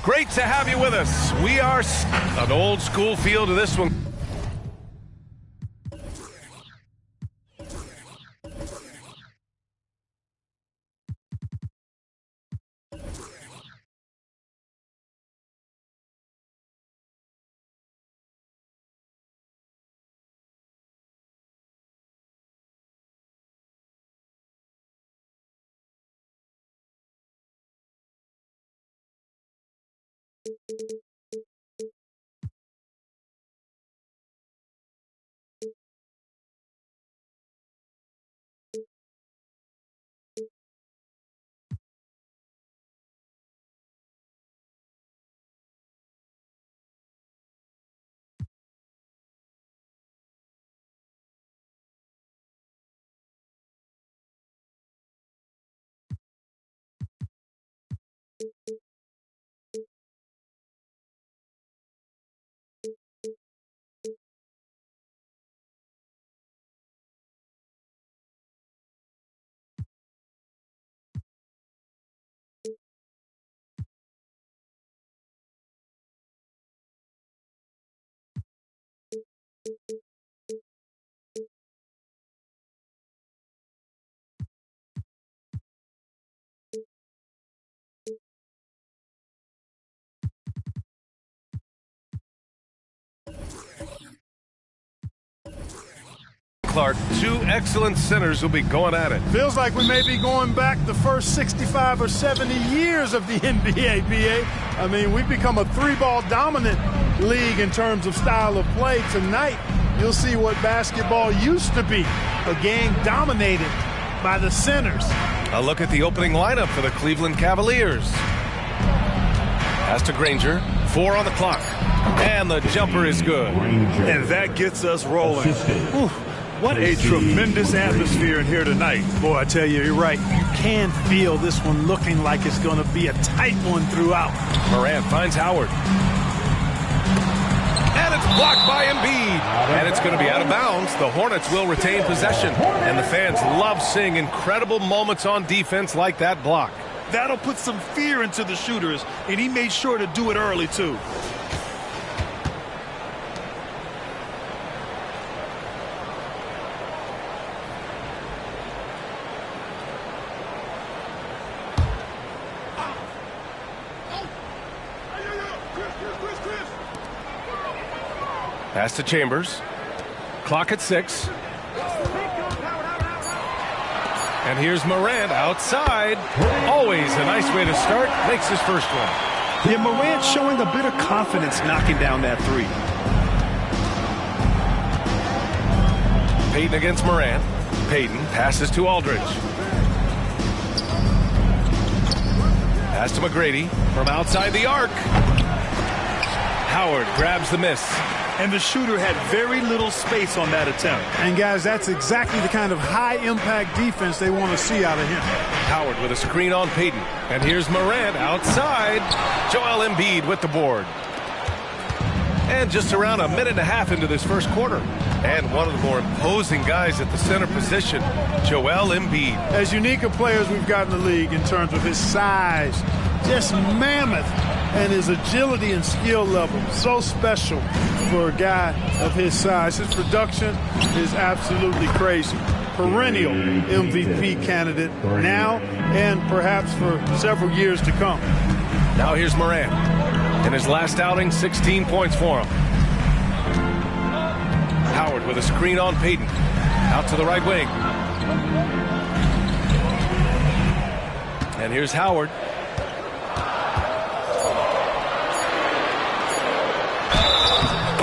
Great to have you with us. We are an old school feel to this one. Clark, two excellent centers will be going at it. Feels like we may be going back the first 65 or 70 years of the NBA, BA. I mean, we've become a three-ball dominant league in terms of style of play. Tonight, you'll see what basketball used to be, a game dominated by the centers. A look at the opening lineup for the Cleveland Cavaliers. Pass to Granger, 4 on the clock, and the jumper is good. And that gets us rolling. What a tremendous atmosphere in here tonight. Boy, I tell you, you're right. You can feel this one looking like it's going to be a tight one throughout. Morant finds Howard. And it's blocked by Embiid. And it's going to be out of bounds. The Hornets will retain possession. And the fans love seeing incredible moments on defense like that block. That'll put some fear into the shooters, and he made sure to do it early, too. Pass to Chambers. Clock at 6. And here's Morant outside. Always a nice way to start. Makes his first one. Yeah, Morant showing a bit of confidence knocking down that three. Payton against Morant. Payton passes to Aldridge. Pass to McGrady from outside the arc. Howard grabs the miss. And the shooter had very little space on that attempt. And guys, that's exactly the kind of high-impact defense they want to see out of him. Howard with a screen on Payton. And here's Morant outside. Joel Embiid with the board. And just around a minute and a half into this first quarter. And one of the more imposing guys at the center position, Joel Embiid. As unique a player as we've got in the league in terms of his size, just mammoth, and his agility and skill level, so special for a guy of his size. His production is absolutely crazy. Perennial MVP candidate now and perhaps for several years to come. Now here's Morant. In his last outing, 16 points for him. Howard with a screen on Payton. Out to the right wing. And here's Howard.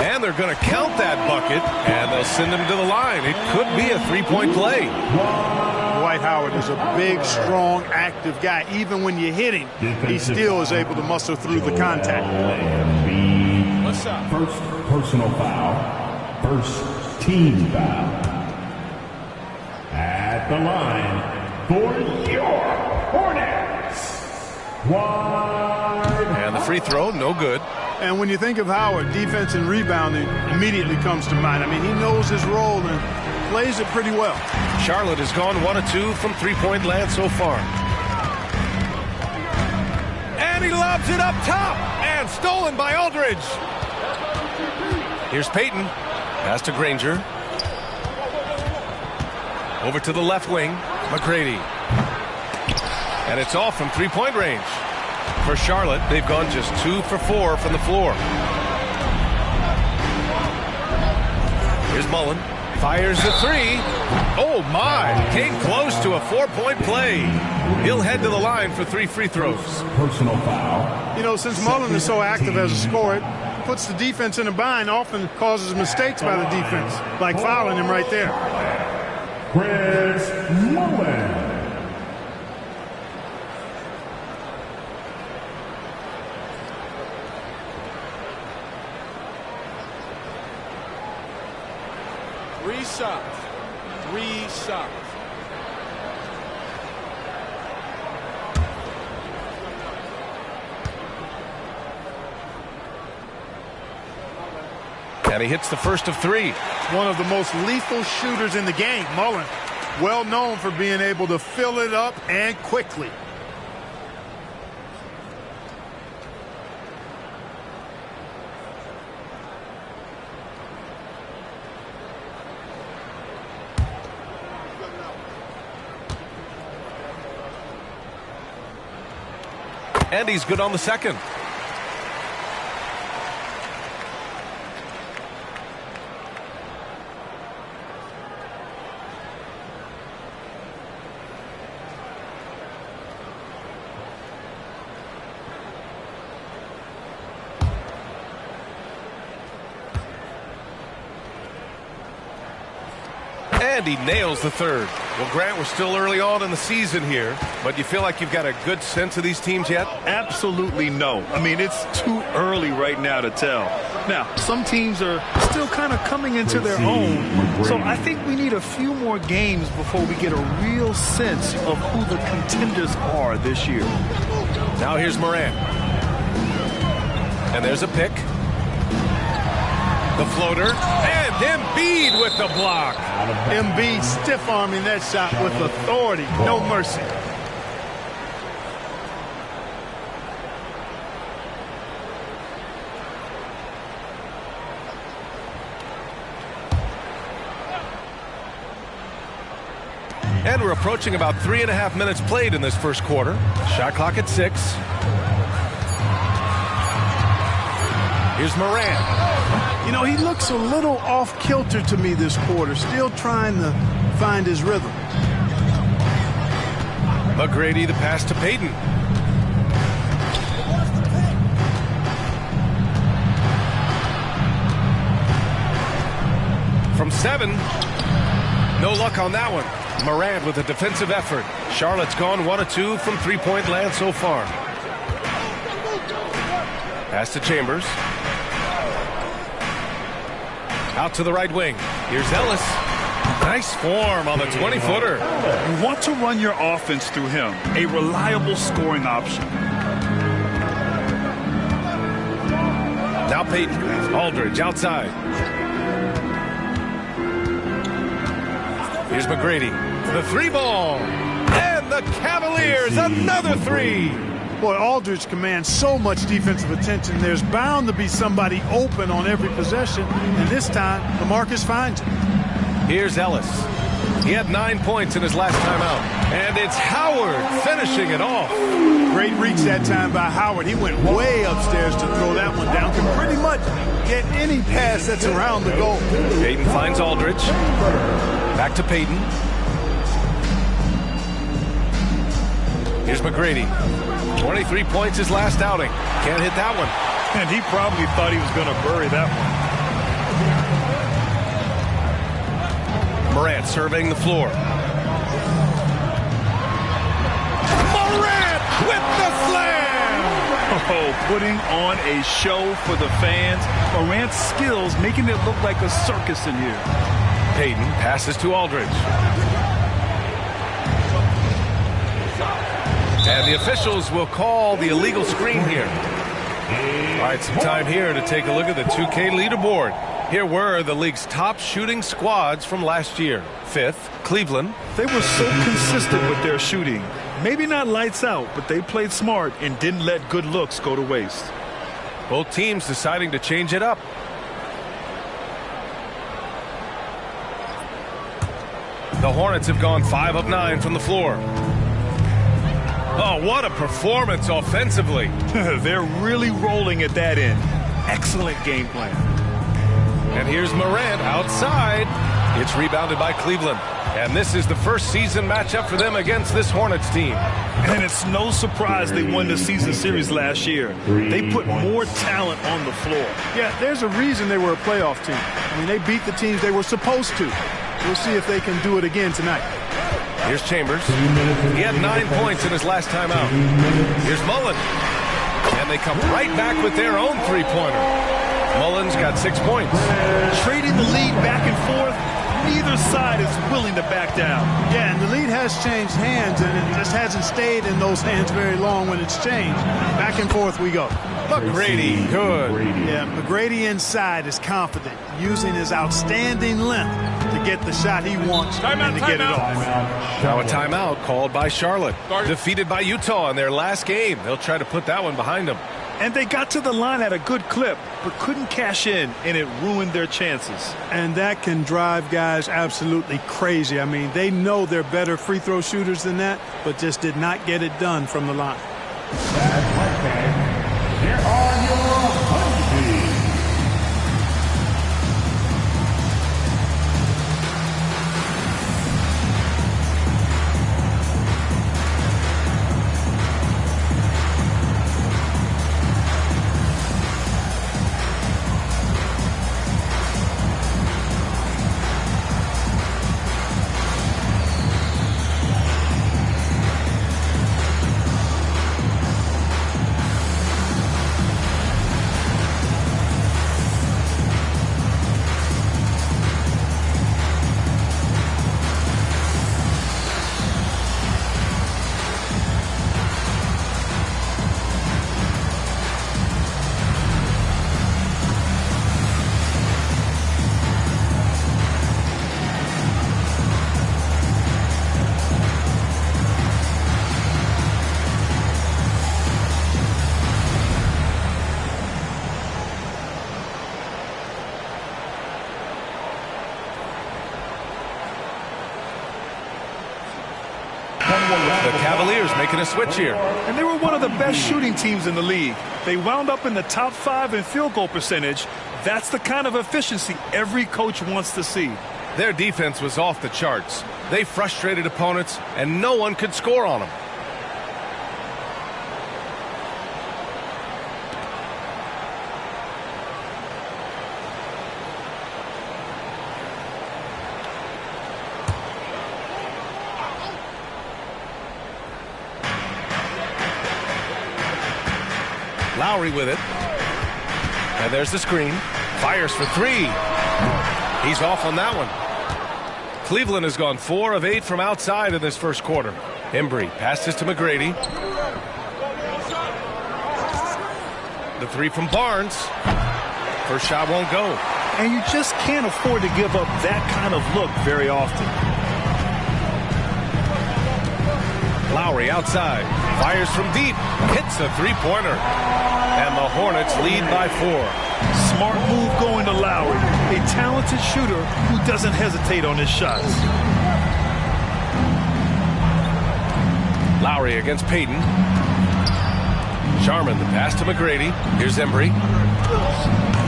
And they're going to count that bucket, and they'll send him to the line. It could be a three-point play. Dwight Howard is a big, strong, active guy. Even when you hit him, he still is able to muscle through the contact. What's up? First personal foul. First team foul. At the line for your Hornets. And the free throw, no good. And when you think of Howard, defense and rebounding immediately comes to mind. I mean, he knows his role and plays it pretty well. Charlotte has gone 1 of 2 from three-point land so far. And he lobs it up top. And stolen by Aldridge. Here's Payton. Pass to Granger. Over to the left wing. McGrady. And it's off from three-point range. For Charlotte, they've gone just 2 for 4 from the floor. Here's Mullen. Fires the three. Oh, my. Came close to a 4-point play. He'll head to the line for 3 free throws. Personal foul. You know, since Mullen is so active as a scorer, it puts the defense in a bind, often causes mistakes by the defense, like fouling him right there. Chris Mullen. Three shots. And he hits the first of 3. One of the most lethal shooters in the game, Mullen. Well known for being able to fill it up and quickly. And he's good on the second. And he nails the third. Well, Grant, we're still early on in the season here, but you feel like you've got a good sense of these teams yet? Absolutely no. I mean, it's too early right now to tell. Now, some teams are still kind of coming into their own, so I think we need a few more games before we get a real sense of who the contenders are this year. Now here's Morant. And there's a pick. The floater, and Embiid with the block. Embiid stiff-arming that shot with authority, no mercy. And we're approaching about 3.5 minutes played in this first quarter. Shot clock at 6. Here's Morant. You know, he looks a little off-kilter to me this quarter, still trying to find his rhythm. McGrady, the pass to Payton. From 7. No luck on that one. Morant with a defensive effort. Charlotte's gone 1 of 2 from three-point land so far. Pass to Chambers. Out to the right wing. Here's Ellis. Nice form on the 20-footer. You want to run your offense through him. A reliable scoring option. Now Payton. Aldridge outside. Here's McGrady. The 3-ball. And the Cavaliers, another 3. Boy, Aldridge commands so much defensive attention. There's bound to be somebody open on every possession. And this time, LaMarcus finds him. Here's Ellis. He had 9 points in his last time out. And it's Howard finishing it off. Great reach that time by Howard. He went way upstairs to throw that one down. Can pretty much get any pass that's around the goal. Payton finds Aldridge. Back to Payton. Here's McGrady. 23 points his last outing. Can't hit that one. And he probably thought he was going to bury that one. Morant surveying the floor. Morant with the slam! Oh, putting on a show for the fans. Morant's skills making it look like a circus in here. Payton passes to Aldridge. And the officials will call the illegal screen here. All right, some time here to take a look at the 2K leaderboard. Here were the league's top shooting squads from last year. 5th, Cleveland. They were so consistent with their shooting. Maybe not lights out, but they played smart and didn't let good looks go to waste. Both teams deciding to change it up. The Hornets have gone 5 of 9 from the floor. Oh, what a performance offensively. They're really rolling at that end. Excellent game plan. And here's Morant outside. It's rebounded by Cleveland. And this is the first season matchup for them against this Hornets team. And it's no surprise they won the season series last year. They put more talent on the floor. Yeah, there's a reason they were a playoff team. I mean, they beat the teams they were supposed to. We'll see if they can do it again tonight. Here's Chambers. He had 9 points in his last time out. Here's Mullen. And they come right back with their own three-pointer. Mullen's got 6 points. Trading the lead back and forth. Neither side is willing to back down. Yeah, and the lead has changed hands, and it just hasn't stayed in those hands very long when it's changed. Back and forth we go. McGrady, good. Yeah, McGrady inside is confident, using his outstanding length to get the shot he wants and to get it off. Now a timeout called by Charlotte. Defeated by Utah in their last game. They'll try to put that one behind them. And they got to the line at a good clip, but couldn't cash in, and it ruined their chances. And that can drive guys absolutely crazy. I mean, they know they're better free throw shooters than that, but just did not get it done from the line. Here are your punches. The Cavaliers making a switch here. And they were one of the best shooting teams in the league. They wound up in the top 5 in field goal percentage. That's the kind of efficiency every coach wants to see. Their defense was off the charts. They frustrated opponents, and no one could score on them. Lowry with it. And there's the screen. Fires for three. He's off on that one. Cleveland has gone 4 of 8 from outside in this first quarter. Embry passes to McGrady. The three from Barnes. First shot won't go. And you just can't afford to give up that kind of look very often. Lowry outside. Fires from deep. Hits a three-pointer. And the Hornets lead by 4. Smart move going to Lowry. A talented shooter who doesn't hesitate on his shots. Lowry against Payton. Sharman, the pass to McGrady. Here's Embry.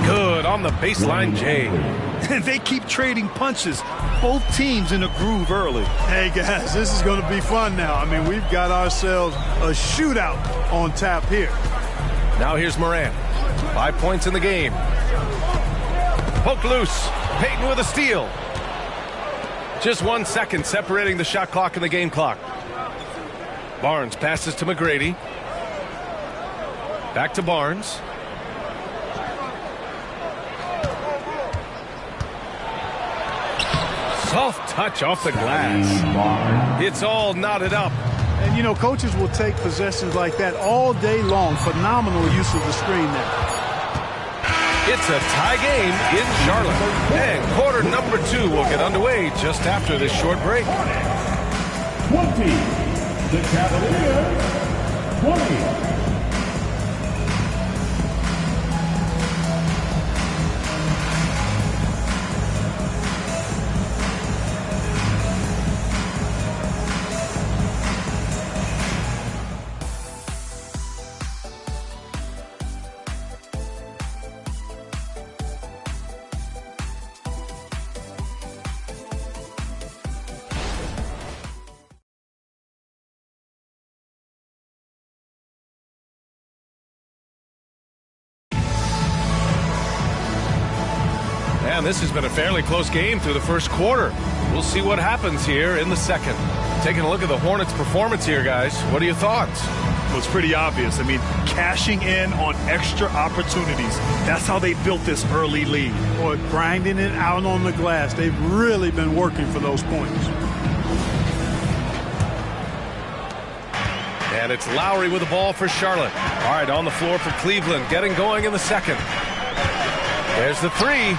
Good on the baseline, Jay. And they keep trading punches. Both teams in a groove early. Hey, guys, this is going to be fun now. I mean, we've got ourselves a shootout on tap here. Now here's Morant. 5 points in the game. Poked loose. Payton with a steal. Just 1 second separating the shot clock and the game clock. Barnes passes to McGrady. Back to Barnes. Soft touch off the glass. It's all knotted up. And, you know, coaches will take possessions like that all day long. Phenomenal use of the screen there. It's a tie game in Charlotte. And quarter number 2 will get underway just after this short break. 20. The Cavaliers, 20. And this has been a fairly close game through the first quarter. We'll see what happens here in the second. Taking a look at the Hornets' performance here, guys. What are your thoughts? Well, it's pretty obvious. I mean, cashing in on extra opportunities. That's how they built this early lead. Or grinding it out on the glass. They've really been working for those points. And it's Lowry with the ball for Charlotte. All right, on the floor for Cleveland, getting going in the second. There's the three.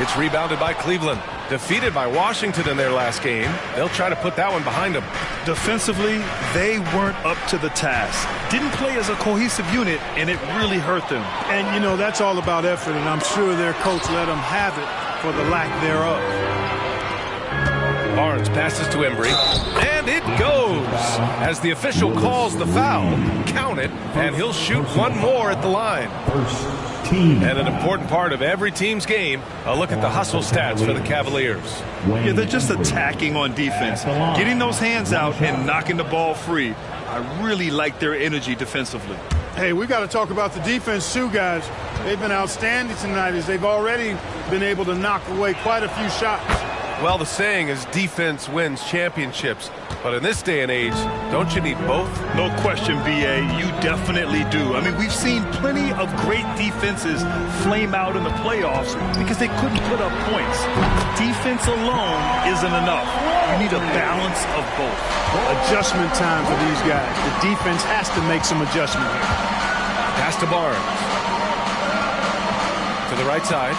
It's rebounded by Cleveland. Defeated by Washington in their last game. They'll try to put that one behind them. Defensively, they weren't up to the task. Didn't play as a cohesive unit, and it really hurt them. And, you know, that's all about effort, and I'm sure their coach let them have it for the lack thereof. Barnes passes to Embry, and it goes. As the official calls the foul, count it, and he'll shoot one more at the line. And an important part of every team's game, a look at the hustle stats for the Cavaliers. Yeah, they're just attacking on defense. Getting those hands out and knocking the ball free. I really like their energy defensively. Hey, we've got to talk about the defense too, guys. They've been outstanding tonight as they've already been able to knock away quite a few shots. Well, the saying is defense wins championships. But in this day and age, don't you need both? No question, B.A. You definitely do. I mean, we've seen plenty of great defenses flame out in the playoffs because they couldn't put up points. Defense alone isn't enough. You need a balance of both. Adjustment time for these guys. The defense has to make some adjustment here. Pass to Barnes. To the right side.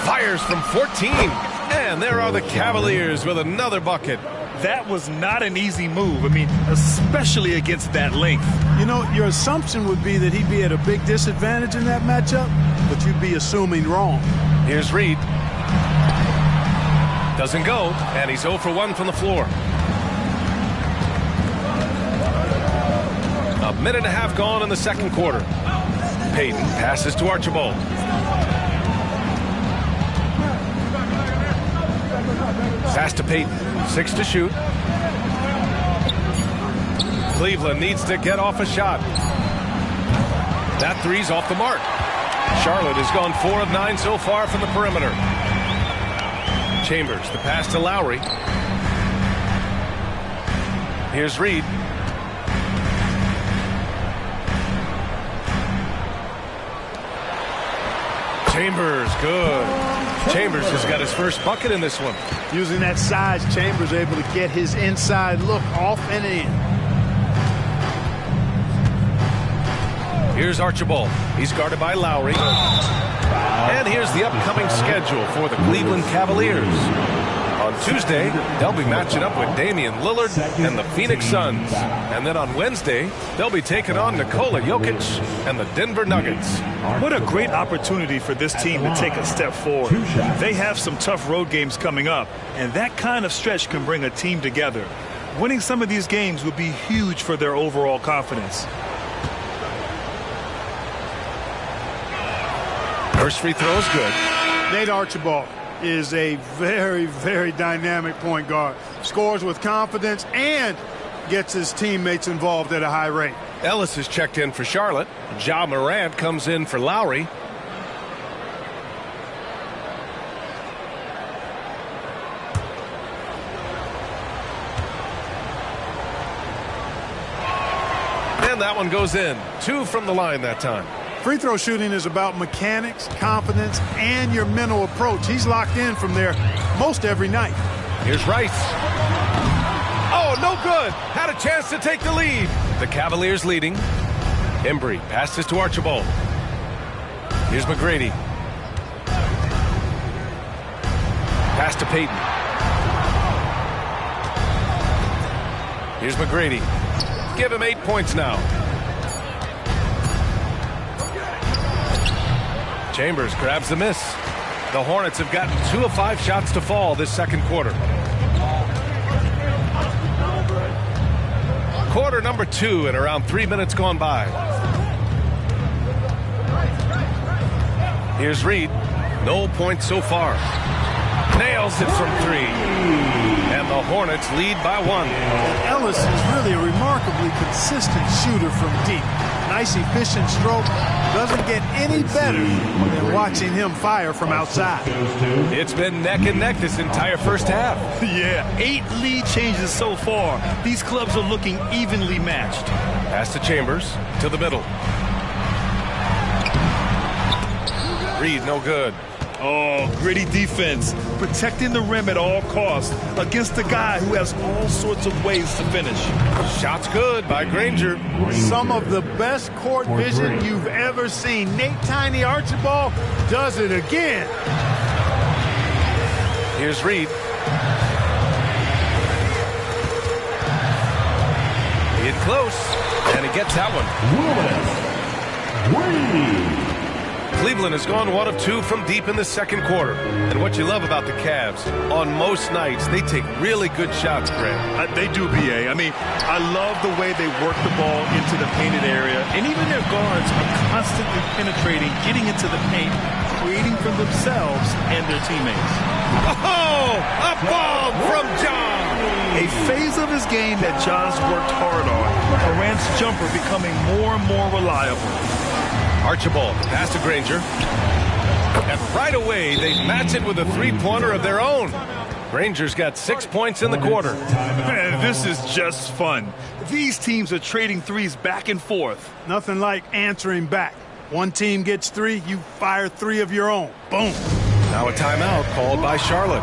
Fires from 14. And there are the Cavaliers with another bucket. That was not an easy move. I mean, especially against that length. You know, your assumption would be that he'd be at a big disadvantage in that matchup, but you'd be assuming wrong. Here's Reed. Doesn't go, and he's 0 for 1 from the floor. A minute and a half gone in the second quarter. Payton passes to Archibald. Pass to Payton. 6 to shoot. Cleveland needs to get off a shot. That three's off the mark. Charlotte has gone 4 of 9 so far from the perimeter. Chambers, the pass to Lowry. Here's Reed. Chambers, good. Chambers has got his first bucket in this one. Using that size, Chambers able to get his inside look off and in. Here's Archibald. He's guarded by Lowry. And here's the upcoming schedule for the Cleveland Cavaliers. On Tuesday, they'll be matching up with Damian Lillard and the Phoenix Suns. And then on Wednesday, they'll be taking on Nikola Jokic and the Denver Nuggets. What a great opportunity for this team to take a step forward. They have some tough road games coming up, and that kind of stretch can bring a team together. Winning some of these games would be huge for their overall confidence. First free throw is good. Nate Archibald is a very, very dynamic point guard. Scores with confidence and gets his teammates involved at a high rate. Ellis is checked in for Charlotte. Ja Morant comes in for Lowry. And that one goes in. 2 from the line that time. Free throw shooting is about mechanics, confidence, and your mental approach. He's locked in from there most every night. Here's Rice. Oh, no good. Had a chance to take the lead. The Cavaliers leading. Embry passes to Archibald. Here's McGrady. Pass to Payton. Here's McGrady. Give him 8 points now. Chambers grabs the miss. The Hornets have gotten 2 of 5 shots to fall this second quarter. Quarter number 2 and around 3 minutes gone by. Here's Reed. No points so far. Nails it from 3. And the Hornets lead by 1. Ellis is really a remarkably consistent shooter from deep. Nice, efficient stroke. Doesn't get any better than watching him fire from outside. It's been neck and neck this entire first half. Yeah, 8 lead changes so far. These clubs are looking evenly matched. Pass to Chambers, to the middle. Reed, no good. Oh, gritty defense. Protecting the rim at all costs against a guy who has all sorts of ways to finish. Shot's good by Granger. Some of the best court vision you've ever seen. Nate Tiny Archibald does it again. Here's Reed. In close, and he gets that one. Reed. Cleveland has gone 1 of 2 from deep in the second quarter. And what you love about the Cavs, on most nights, they take really good shots, Grant. They do, B.A. I mean, I love the way they work the ball into the painted area. And even their guards are constantly penetrating, getting into the paint, creating for themselves and their teammates. Oh, a bomb from John. A phase of his game that John's worked hard on. Morant's jumper becoming more and more reliable. Archibald, pass to Granger. And right away, they match it with a 3-pointer of their own. Granger's got 6 points in the quarter. Man, this is just fun. These teams are trading threes back and forth. Nothing like answering back. One team gets 3, you fire 3 of your own. Boom. Now a timeout called by Charlotte.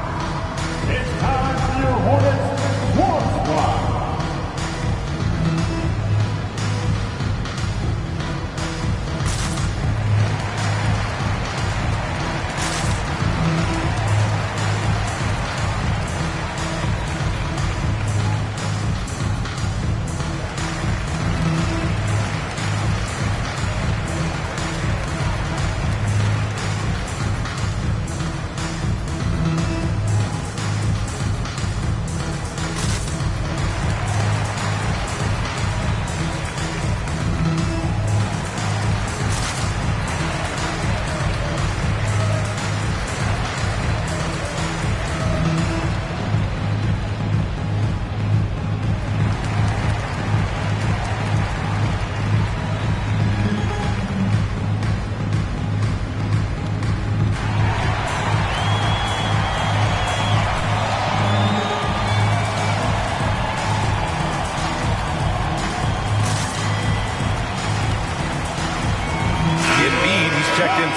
It's time for your Hornets warm squad.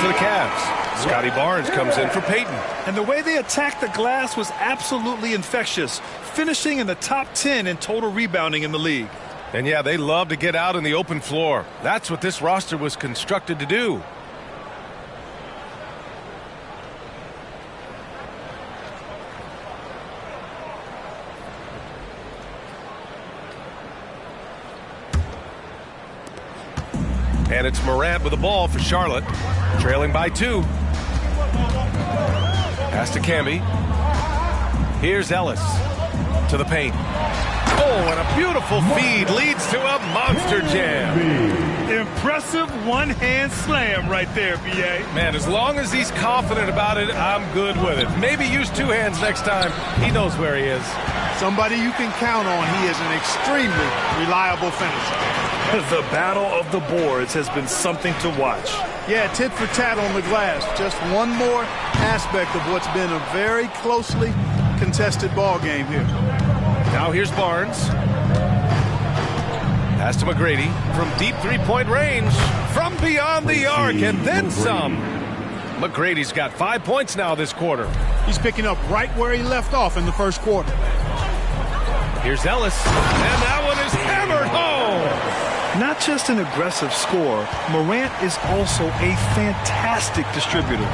For the Cavs. Scotty Barnes comes in for Payton. And the way they attacked the glass was absolutely infectious, finishing in the top 10 in total rebounding in the league. And yeah, they love to get out in the open floor. That's what this roster was constructed to do. And it's Morant with the ball for Charlotte, trailing by 2. Pass to Camby. Here's Ellis to the paint. Oh, and a beautiful feed leads to a monster jam. Impressive one-hand slam right there, B.A. Man, as long as he's confident about it, I'm good with it. Maybe use 2 hands next time. He knows where he is. Somebody you can count on. He is an extremely reliable finisher. The battle of the boards has been something to watch. Yeah, tit for tat on the glass. Just one more aspect of what's been a very closely contested ball game here. Now here's Barnes. Pass to McGrady from deep three-point range, from beyond the arc, and then some. McGrady's got 5 points now this quarter. He's picking up right where he left off in the first quarter. Here's Ellis, and that one is hammered home. Not just an aggressive scorer, Morant is also a fantastic distributor.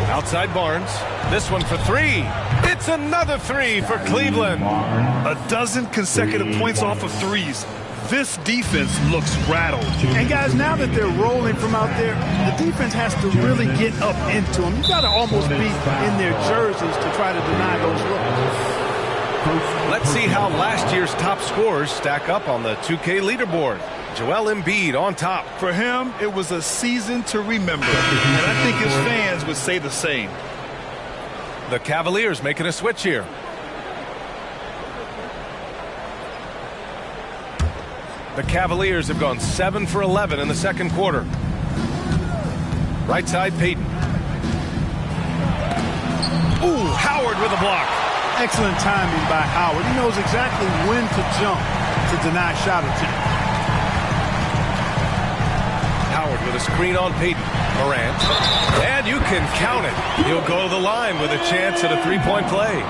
Outside Barnes. This one for 3. It's another 3 for Cleveland. A dozen consecutive points off of threes. This defense looks rattled. And guys, now that they're rolling from out there, the defense has to really get up into them. You got to almost be in their jerseys to try to deny those looks. Let's see how last year's top scorers stack up on the 2K leaderboard. Joel Embiid on top. For him, it was a season to remember. And I think his fans would say the same. The Cavaliers making a switch here. The Cavaliers have gone 7 for 11 in the second quarter. Right side, Payton. Ooh, Howard with a block. Excellent timing by Howard. He knows exactly when to jump to deny shot attempt. Howard with a screen on Payton. Morant. And you can count it. He'll go to the line with a chance at a three-point play.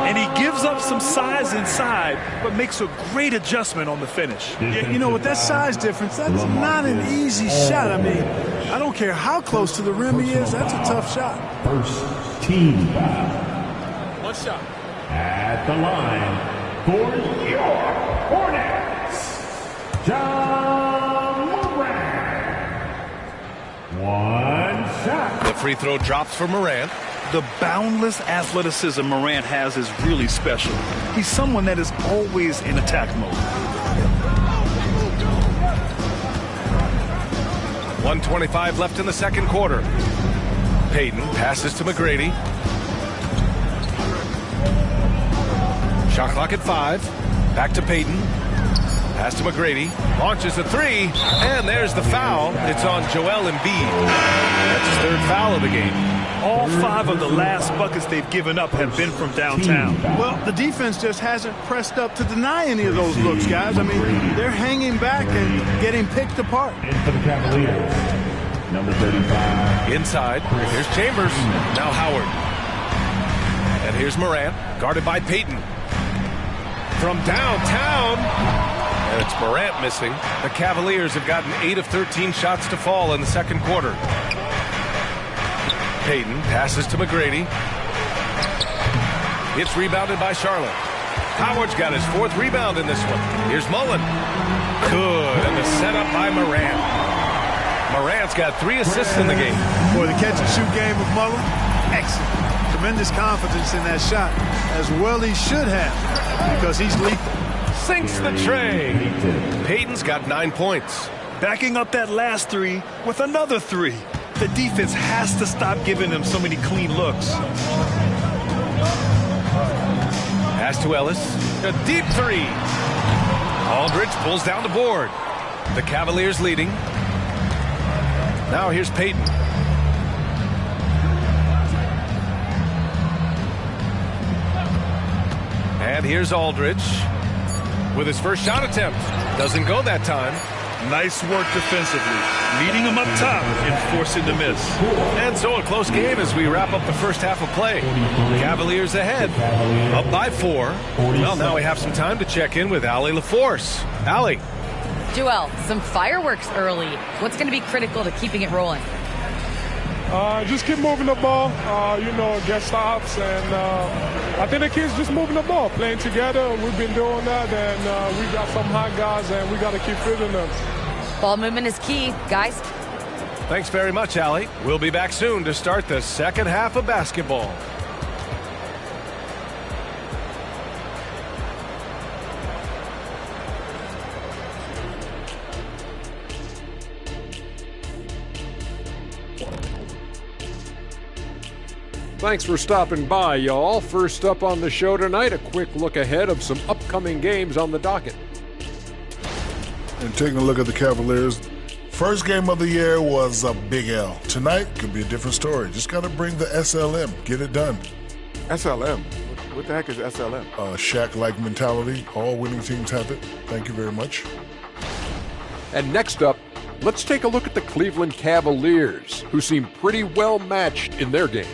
And he gives up some size inside, but makes a great adjustment on the finish. Yeah, you know, with that size difference, that's not an easy shot. I mean, I don't care how close to the rim he is. That's a tough shot. First team foul. One shot. At the line for your Hornets, John Morant. One shot. The free throw drops for Morant. The boundless athleticism Morant has is really special. He's someone that is always in attack mode. 1:25 left in the second quarter. Payton passes to McGrady. Shot clock at 5. Back to Payton. Pass to McGrady. Launches a 3. And there's the foul. It's on Joel Embiid. That's his 3rd foul of the game. All 5 of the last buckets they've given up have been from downtown. Well, the defense just hasn't pressed up to deny any of those looks, guys. I mean, they're hanging back and getting picked apart. In for the Cavaliers, number 35. Inside. Here's Chambers. Now Howard. And here's Morant, guarded by Payton. From downtown. And it's Morant missing. The Cavaliers have gotten 8 of 13 shots to fall in the second quarter. Payton passes to McGrady. It's rebounded by Charlotte. Howard's got his 4th rebound in this one. Here's Mullen. Good. And the setup by Morant. Morant's got 3 assists in the game. Boy, the catch-and-shoot game of Mullen, excellent. Tremendous confidence in that shot, as well he should have, because he's lethal. Sinks the tray. Payton's got 9 points. Backing up that last 3 with another 3. The defense has to stop giving them so many clean looks. Pass to Ellis. A deep 3. Aldridge pulls down the board. The Cavaliers leading. Now here's Payton. And here's Aldridge with his first shot attempt. Doesn't go that time. Nice work defensively, meeting them up top and forcing the miss. And so a close game as we wrap up the first half of play. Cavaliers ahead, up by 4. Well, now we have some time to check in with Allie LaForce. Allie. Joel, some fireworks early. What's going to be critical to keeping it rolling? Just keep moving the ball, get stops, and I think the kids just moving the ball, playing together. We've been doing that, and we got some hot guys, and we got to keep fitting them. Ball movement is key, guys. Thanks very much, Allie. We'll be back soon to start the second half of basketball. Thanks for stopping by, y'all. First up on the show tonight, a quick look ahead of some upcoming games on the docket. And taking a look at the Cavaliers, first game of the year was a big L. Tonight could be a different story. Just got to bring the SLM, get it done. SLM? What the heck is SLM? Shaq-like mentality. All winning teams have it. Thank you very much. And next up, let's take a look at the Cleveland Cavaliers, who seem pretty well matched in their game.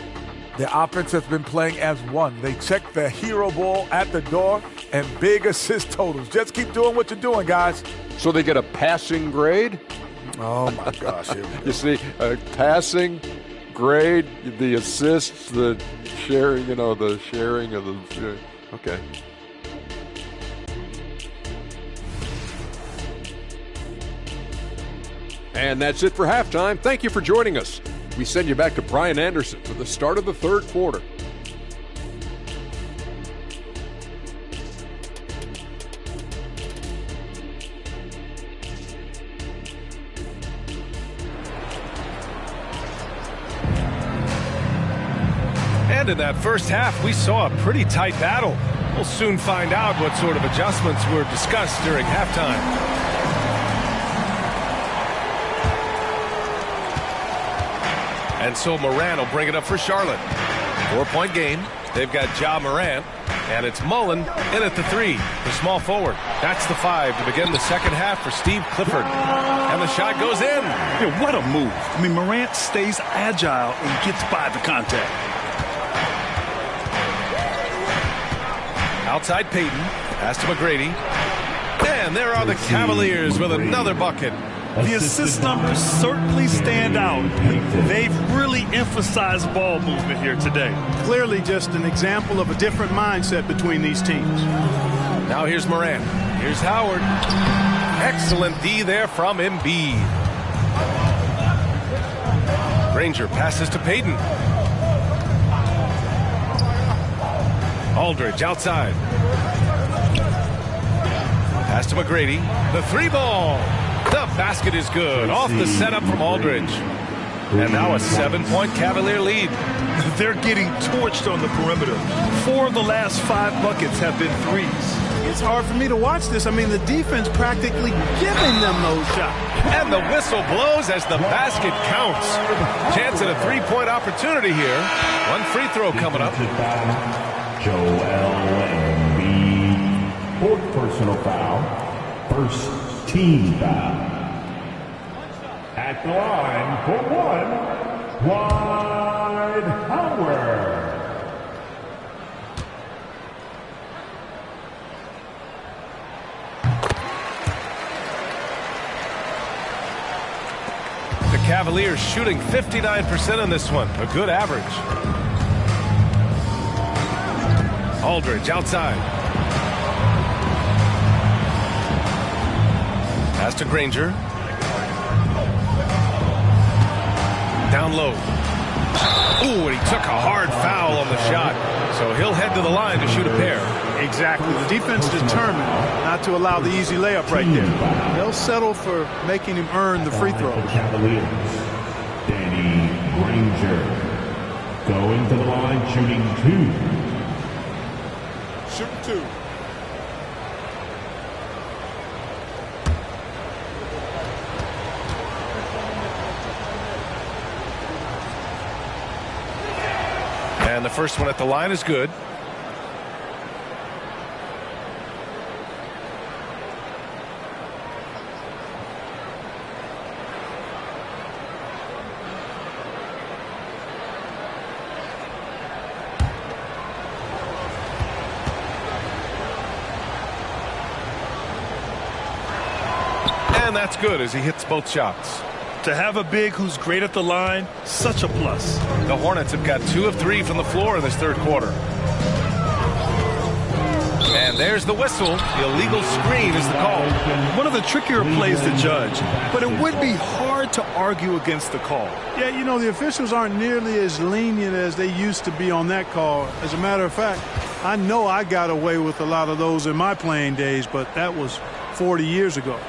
The offense has been playing as one. They check the hero ball at the door and big assist totals. Just keep doing what you're doing, guys. So they get a passing grade? Oh, my gosh. You see, passing grade, the assists, the sharing, the sharing of the... Okay. And that's it for halftime. Thank you for joining us. We send you back to Brian Anderson for the start of the third quarter. And in that first half, we saw a pretty tight battle. We'll soon find out what sort of adjustments were discussed during halftime. And so Morant will bring it up for Charlotte. 4-point game. They've got Ja Morant, and it's Mullen in at the 3, the small forward. That's the 5 to begin the second half for Steve Clifford. And the shot goes in. Yeah, what a move. I mean, Morant stays agile and gets by the contact. Outside Payton. Pass to McGrady. And there are the Cavaliers with another bucket. The assist numbers certainly stand out. They've really emphasized ball movement here today. Clearly just an example of a different mindset between these teams. Now here's Morant. Here's Howard. Excellent D there from Embiid. Granger passes to Payton. Aldridge outside. Pass to McGrady. The 3-ball. The basket is good. Off the setup from Aldridge. And now a 7-point Cavalier lead. They're getting torched on the perimeter. 4 of the last 5 buckets have been threes. It's hard for me to watch this. I mean, the defense practically giving them those shots. And the whistle blows as the basket counts. Chance at a 3-point opportunity here. One free throw coming up. Joel Embiid. 4th personal foul. First team foul. At the line for 1, Dwight Howard. The Cavaliers shooting 59% on this one. A good average. Aldridge outside. Pass to Granger. Down low. Ooh, and he took a hard foul on the shot. So he'll head to the line to shoot a pair. Exactly. The defense determined not to allow the easy layup right there. They'll settle for making him earn the free throws. Cavaliers. Danny Granger. Going to the line, shooting 2. Shoot 2. And the first one at the line is good. And that's good as he hits both shots. To have a big who's great at the line, such a plus. The Hornets have got 2 of 3 from the floor in this third quarter. And there's the whistle. The illegal screen is the call. One of the trickier plays to judge, but it would be hard to argue against the call. Yeah, you know, the officials aren't nearly as lenient as they used to be on that call. As a matter of fact, I know I got away with a lot of those in my playing days, but that was 40 years ago.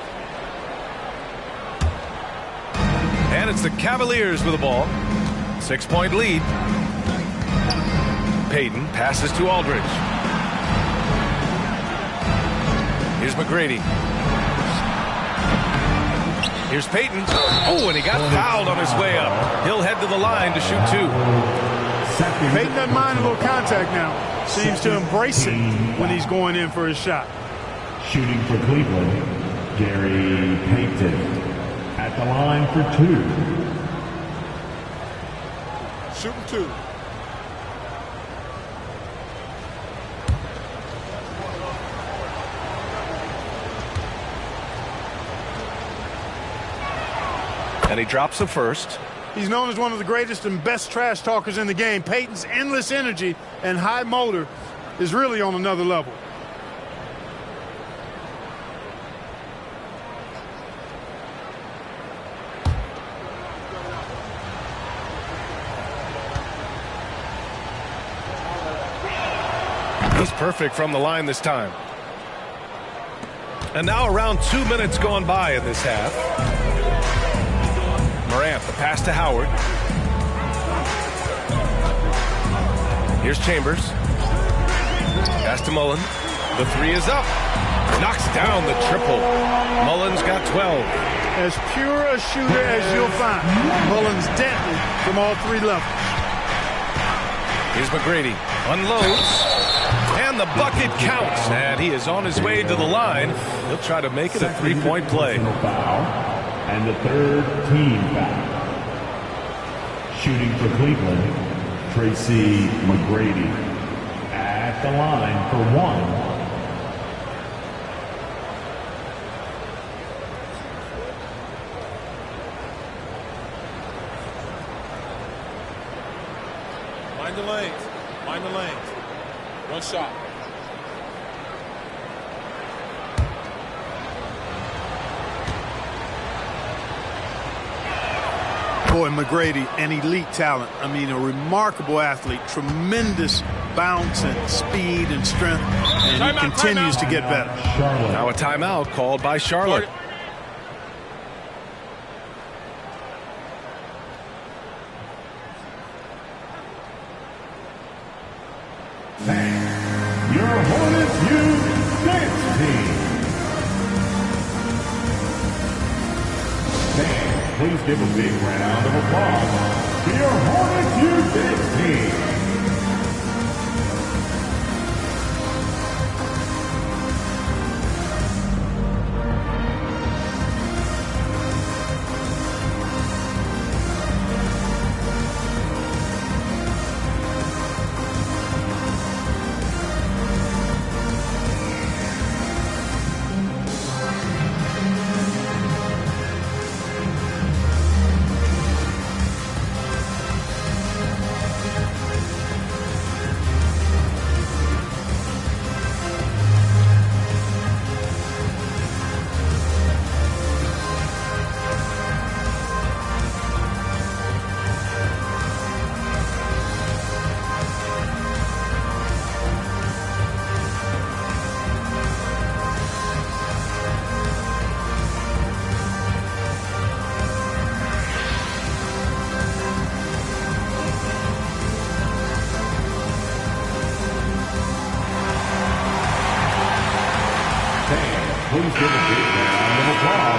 And it's the Cavaliers with the ball. 6-point lead. Payton passes to Aldridge. Here's McGrady. Here's Payton. Oh, and he got fouled on his way up. He'll head to the line to shoot 2. Payton doesn't mind a little contact now. Seems to embrace it when he's going in for his shot. Shooting for Cleveland, Gary Payton. At the line for 2. Shooting 2. And he drops the first. He's known as one of the greatest and best trash talkers in the game. Payton's endless energy and high motor is really on another level. He's perfect from the line this time. And now around 2 minutes gone by in this half. Morant, the pass to Howard. Here's Chambers. Pass to Mullen. The 3 is up. Knocks down the triple. Mullen's got 12. As pure a shooter as you'll find. Mullen's deadly from all 3 levels. Here's McGrady. Unloads. And the bucket counts. And he is on his way to the line. He'll try to make it a 3-point play. And the 3rd team foul. Shooting for Cleveland, Tracy McGrady. At the line for 1. Mind the lanes. Mind the lanes. 1 shot. Boy, McGrady, an elite talent. I mean, a remarkable athlete. Tremendous bounce and speed and strength. And he continues to get better. Now a timeout called by Charlotte. Your Hornets Youth Dance Team. Fans, please give a big round of applause to your Hornets Youth Dance Team.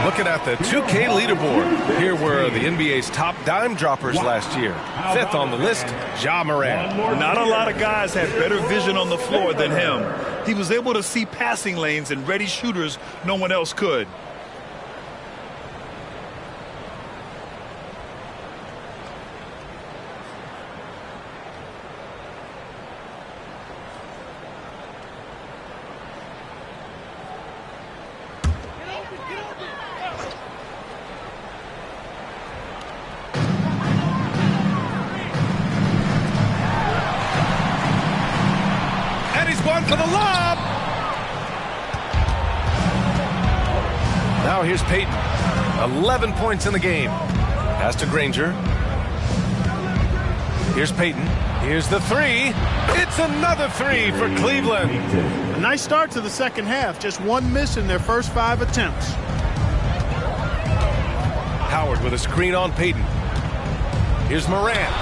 Looking at the 2K leaderboard, here were the NBA's top dime droppers last year. 5th on the list, Ja Morant. Not a lot of guys had better vision on the floor than him. He was able to see passing lanes and ready shooters no one else could. for the lob. Now here's Payton. 11 points in the game. Pass to Granger. Here's Payton. Here's the three. It's another three for Cleveland. A nice start to the second half. Just one miss in their first 5 attempts. Howard with a screen on Payton. Here's Morant.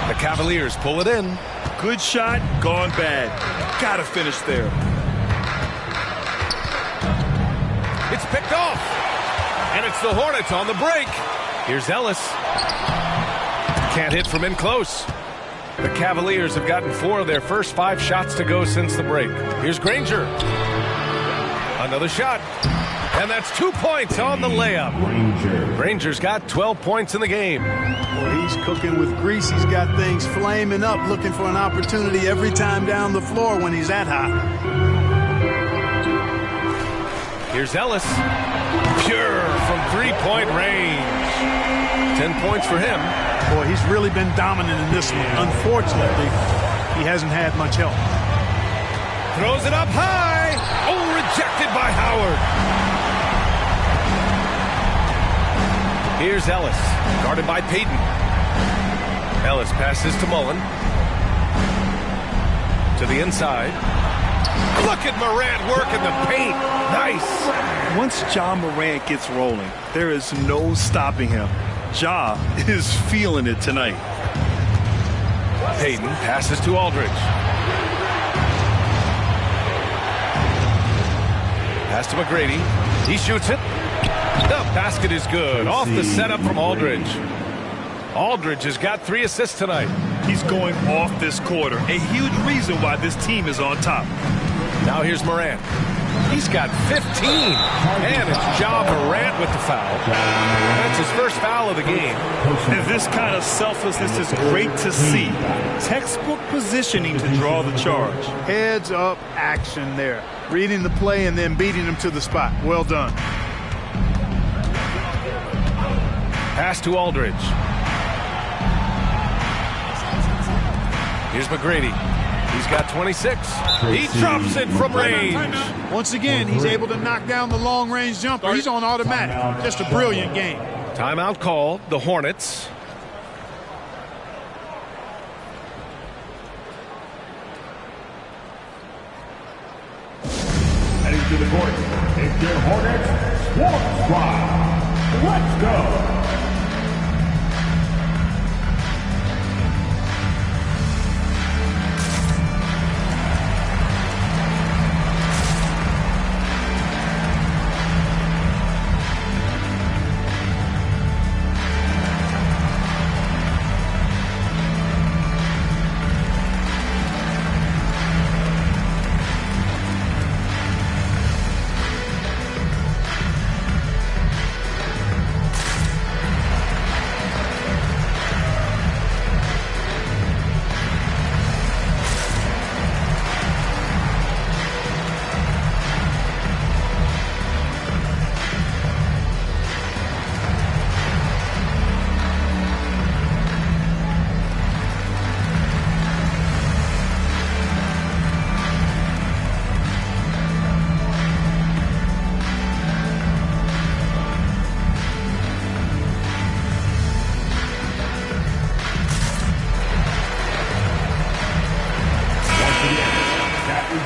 The Cavaliers pull it in. Good shot, gone bad. Gotta finish there. It's picked off. And it's the Hornets on the break. Here's Ellis. Can't hit from in close. The Cavaliers have gotten 4 of their first 5 shots to go since the break. Here's Granger. Another shot. And that's 2 points on the layup. Granger's got 12 points in the game. Well, he's cooking with grease. He's got things flaming up, looking for an opportunity every time down the floor when he's that hot. Here's Ellis. Pure from 3-point range. 10 points for him. Boy, he's really been dominant in this one. Unfortunately, he hasn't had much help. Throws it up high. Oh, rejected by Howard. Here's Ellis, guarded by Payton. Ellis passes to Mullen. To the inside. Look at Morant working the paint. Nice. Once Ja Morant gets rolling, there is no stopping him. Ja is feeling it tonight. Payton passes to Aldridge. Pass to McGrady. He shoots it. The basket is good. Off the setup from Aldridge. Aldridge has got 3 assists tonight. He's going off this quarter. A huge reason why this team is on top. Now here's Morant. He's got 15. And it's Ja Morant with the foul. That's his first foul of the game. And this kind of selflessness is great to see. Textbook positioning to draw the charge. Heads up action there. Reading the play and then beating him to the spot. Well done. Pass to Aldridge. Here's McGrady. He's got 26. He drops it from range. Once again, he's able to knock down the long-range jumper. He's on automatic. Just a brilliant game. Timeout call. The Hornets. Heading to the court, it's your Hornets Swarm Squad. Let's go.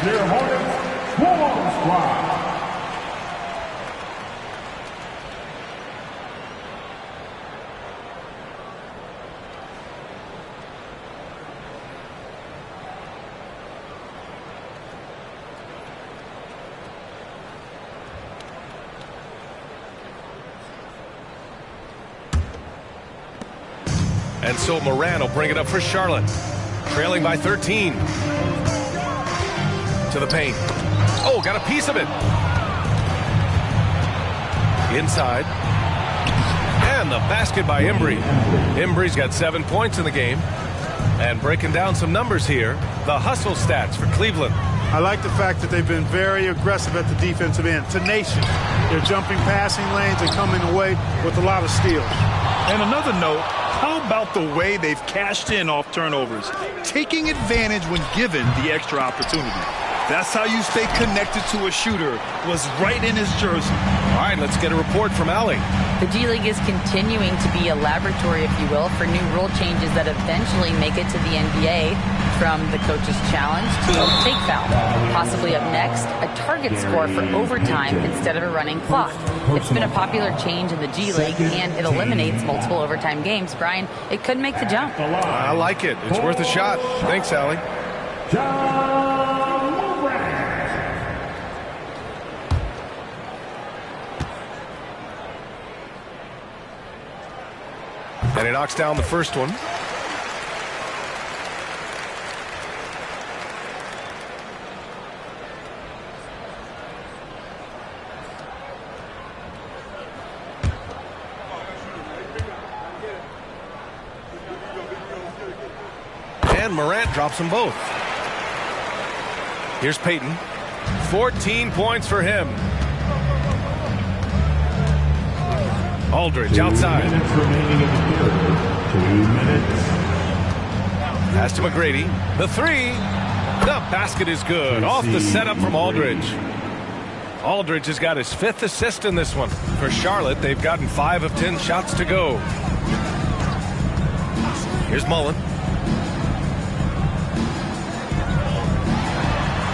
Your Hornets Swarm Squad. And so Morant will bring it up for Charlotte. Trailing by 13. To the paint. Oh, got a piece of it. Inside. And the basket by Embry. Embry's got 7 points in the game. And breaking down some numbers here, the hustle stats for Cleveland. I like the fact that they've been very aggressive at the defensive end. Tenacious. They're jumping passing lanes and coming away with a lot of steals. And another note, how about the way they've cashed in off turnovers, taking advantage when given the extra opportunity? That's how you stay connected to a shooter. Was right in his jersey. All right, let's get a report from Allie. The G League is continuing to be a laboratory, if you will, for new rule changes that eventually make it to the NBA, from the coach's challenge to a take foul. Possibly up next, a target score for overtime instead of a running clock. It's been a popular change in the G League, and it eliminates multiple overtime games. Brian, it could make the jump. I like it. It's worth a shot. Thanks, Allie. And he knocks down the first one. And Morant drops them both. Here's Payton. 14 points for him. Aldridge outside. 2 minutes remaining in the third. 2 minutes. Pass to McGrady. The three. The basket is good. Off the setup from Aldridge. Aldridge has got his 5th assist in this one. For Charlotte, they've gotten 5 of 10 shots to go. Here's Mullen.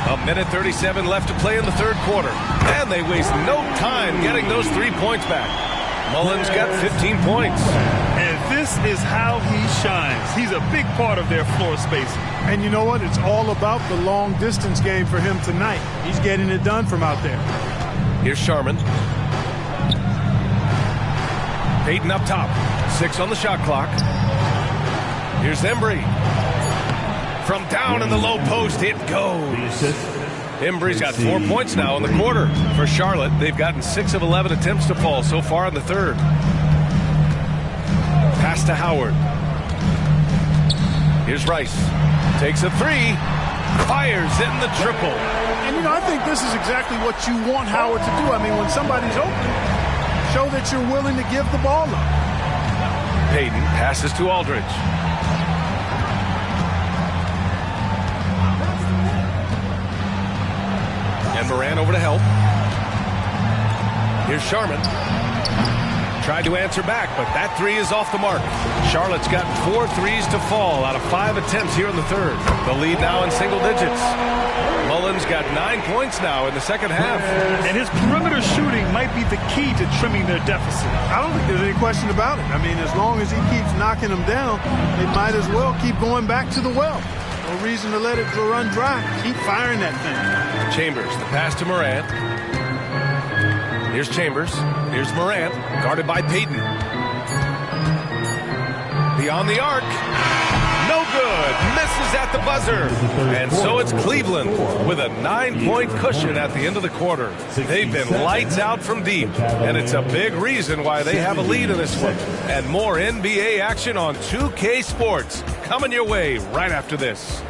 A minute 37 left to play in the third quarter. And they waste no time getting those 3 points back. Mullen's got 15 points. And this is how he shines. He's a big part of their floor spacing. And you know what? It's all about the long distance game for him tonight. He's getting it done from out there. Here's Sharman. Payton up top. 6 on the shot clock. Here's Embry. From down in the low post, it goes. Embry's got 4 points now in the quarter. For Charlotte, they've gotten 6 of 11 attempts to fall so far in the third. Pass to Howard. Here's Rice. Takes a 3. Fires in the triple. And, you know, I think this is exactly what you want Howard to do. I mean, when somebody's open, show that you're willing to give the ball up. Payton passes to Aldridge. And Moran over to help. Here's Sharman. Tried to answer back, but that 3 is off the mark. Charlotte's got 4 threes to fall out of 5 attempts here in the third. The lead now in single digits. Mullen's got 9 points now in the second half. And his perimeter shooting might be the key to trimming their deficit. I don't think there's any question about it. I mean, as long as he keeps knocking them down, they might as well keep going back to the well. No reason to let it run dry. Keep firing that thing. Chambers, the pass to Morant. Here's Chambers. Here's Morant, guarded by Payton. Beyond the arc. No good. Misses at the buzzer. And so it's Cleveland with a 9-point cushion at the end of the quarter. They've been lights out from deep, and it's a big reason why they have a lead in this one. And more NBA action on 2K Sports coming your way right after this.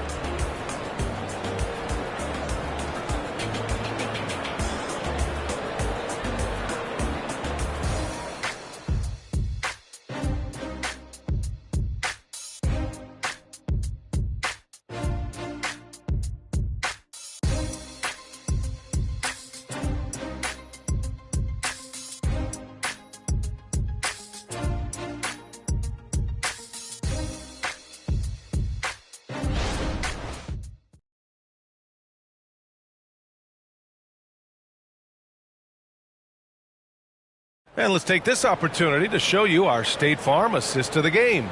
And let's take this opportunity to show you our State Farm assist to the game.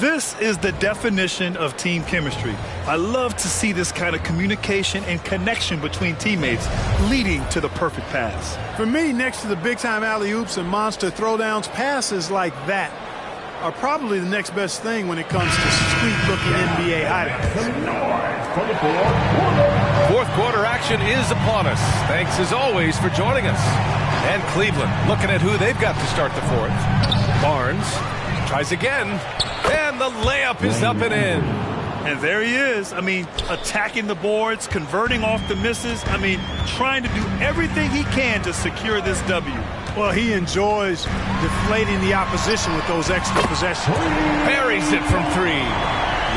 This is the definition of team chemistry. I love to see this kind of communication and connection between teammates leading to the perfect pass. For me, next to the big-time alley-oops and monster throwdowns, passes like that are probably the next best thing when it comes to sweet-looking NBA highlights. Fourth quarter action is upon us. Thanks, as always, for joining us. And Cleveland looking at who they've got to start the fourth. Barnes tries again, and the layup is up and in. And there he is. I mean, attacking the boards, converting off the misses. I mean, trying to do everything he can to secure this W. Well, he enjoys deflating the opposition with those extra possessions. Buries it from 3.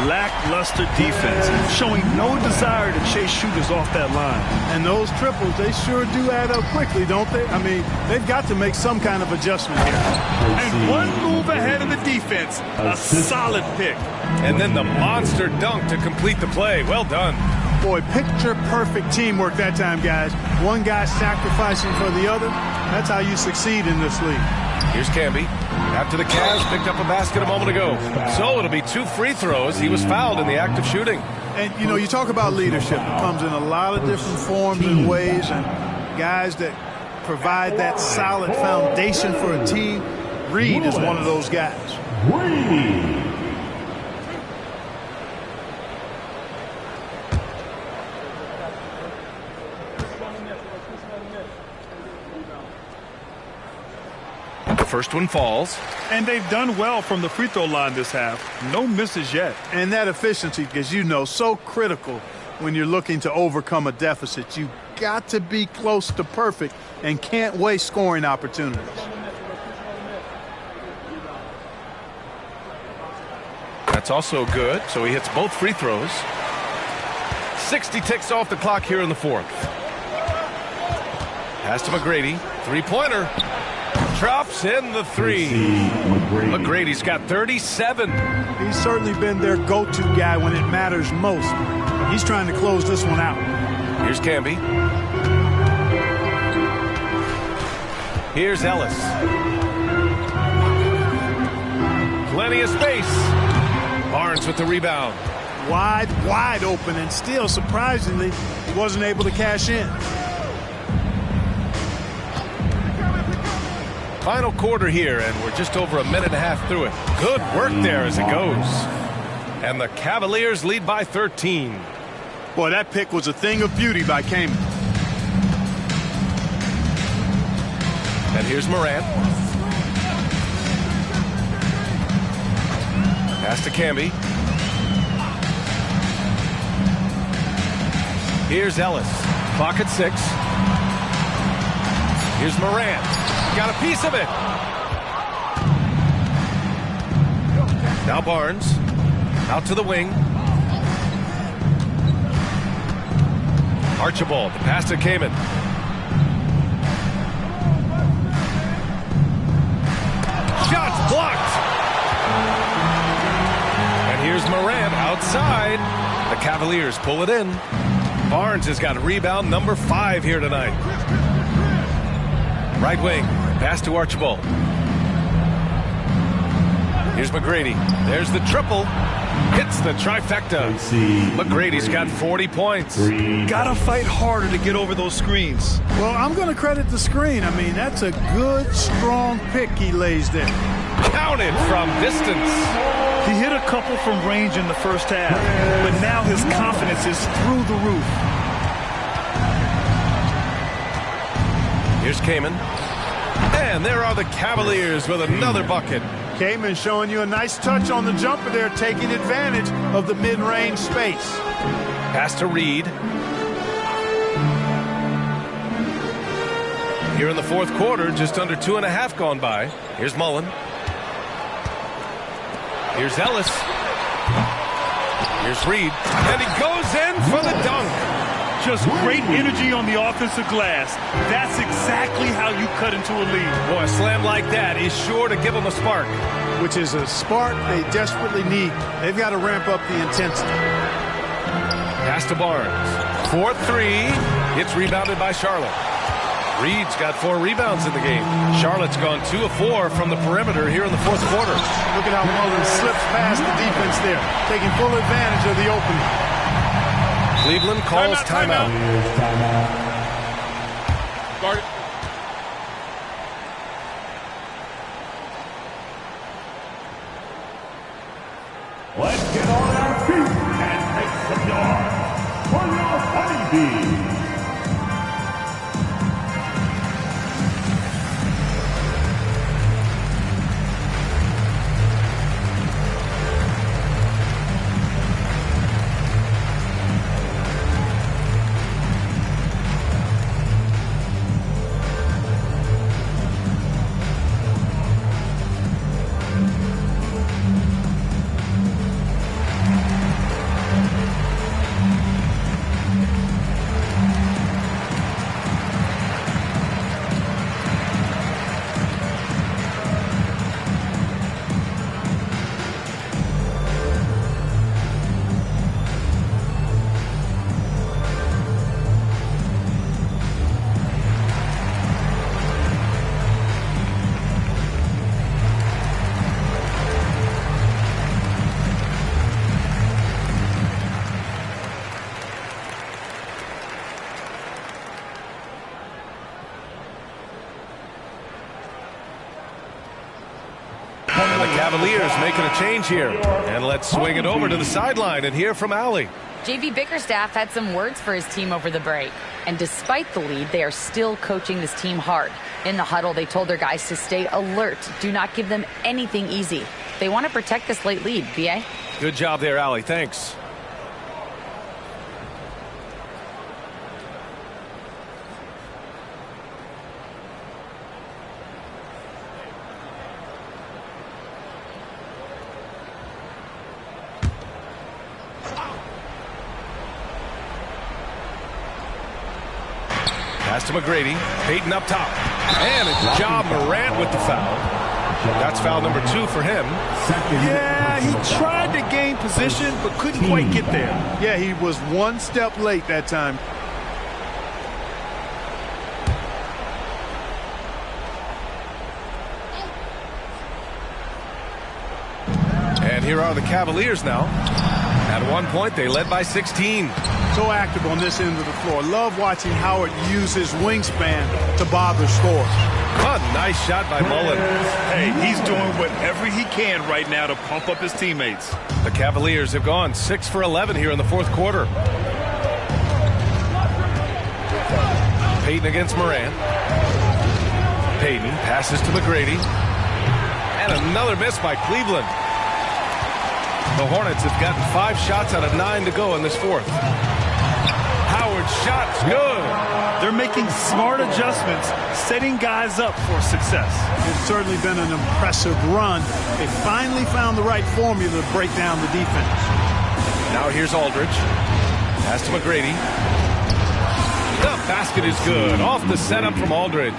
lackluster defense, showing no desire to chase shooters off that line. And those triples, they sure do add up quickly, don't they? I mean, they've got to make some kind of adjustment here. And one move ahead of the defense, a solid pick. And then the monster dunk to complete the play. Well done. Boy, picture-perfect teamwork that time, guys. One guy sacrificing for the other. That's how you succeed in this league. Here's Camby. After the Cavs picked up a basket a moment ago. So it'll be 2 free throws. He was fouled in the act of shooting. And, you know, you talk about leadership. It comes in a lot of different forms and ways. And guys that provide that solid foundation for a team, Reed is one of those guys. Reed. First one falls. And they've done well from the free throw line this half. No misses yet. And that efficiency, as you know, so critical when you're looking to overcome a deficit. You've got to be close to perfect and can't waste scoring opportunities. That's also good. So he hits both free throws. 60 ticks off the clock here in the fourth. Pass to McGrady. Three-pointer. Drops in the three. McGrady's got 37. He's certainly been their go-to guy when it matters most. He's trying to close this one out. Here's Camby. Here's Ellis. Plenty of space. Barnes with the rebound. Wide open, and still, surprisingly, he wasn't able to cash in. Final quarter here, and we're just over a minute and a half through it. Good work there as it goes. And the Cavaliers lead by 13. Boy, that pick was a thing of beauty by Kaman. And here's Morant. Pass to Camby. Here's Ellis. Clock at 6. Here's Morant. Got a piece of it. Now Barnes. Out to the wing. Archibald. The pass to Kaman. Shots blocked. And here's Morant outside. The Cavaliers pull it in. Barnes has got rebound number 5 here tonight. Right wing. Pass to Archibald. Here's McGrady. There's the triple. Hits the trifecta. McGrady's got 40 points. Gotta fight harder to get over those screens. Well, I'm going to credit the screen. I mean, that's a good, strong pick he lays there. Counted from distance. He hit a couple from range in the first half, but now his confidence is through the roof. Here's Kaman. And there are the Cavaliers with another bucket. Kaman showing you a nice touch on the jumper there, taking advantage of the mid-range space. Pass to Reed. Here in the fourth quarter, just under 2.5 gone by. Here's Mullen. Here's Ellis. Here's Reed. And he goes in for the dunk. Just great energy on the offensive glass. That's exactly how you cut into a lead. Boy, a slam like that is sure to give them a spark. Which is a spark they desperately need. They've got to ramp up the intensity. Pass to Barnes. 4-3. It's rebounded by Charlotte. Reed's got 4 rebounds in the game. Charlotte's gone 2 of 4 from the perimeter here in the fourth quarter. Look at how Mullen slips past the defense there, taking full advantage of the opening. Cleveland calls timeout. Guard it. Let's get on our feet and make some noise for your honeybees. Cavaliers making a change here. And let's swing it over to the sideline and hear from Allie. JV Bickerstaff had some words for his team over the break. And despite the lead, they are still coaching this team hard. In the huddle, they told their guys to stay alert. Do not give them anything easy. They want to protect this late lead, B.A. Good job there, Allie. Thanks. Pass to McGrady. Payton up top. And it's Ja Morant with the foul. That's foul number 2 for him. Yeah, he tried to gain position, but couldn't quite get there. Yeah, he was one step late that time. And here are the Cavaliers now. At one point, they led by 16. So active on this end of the floor. Love watching Howard use his wingspan to bother scores. A nice shot by Mullen. Hey, he's doing whatever he can right now to pump up his teammates. The Cavaliers have gone 6 for 11 here in the fourth quarter. Payton against Morant. Payton passes to McGrady. And another miss by Cleveland. The Hornets have gotten 5 shots out of 9 to go in this fourth. Howard's shot's good. They're making smart adjustments, setting guys up for success. It's certainly been an impressive run. They finally found the right formula to break down the defense. Now here's Aldridge. Pass to McGrady. The basket is good. Off the setup from Aldridge.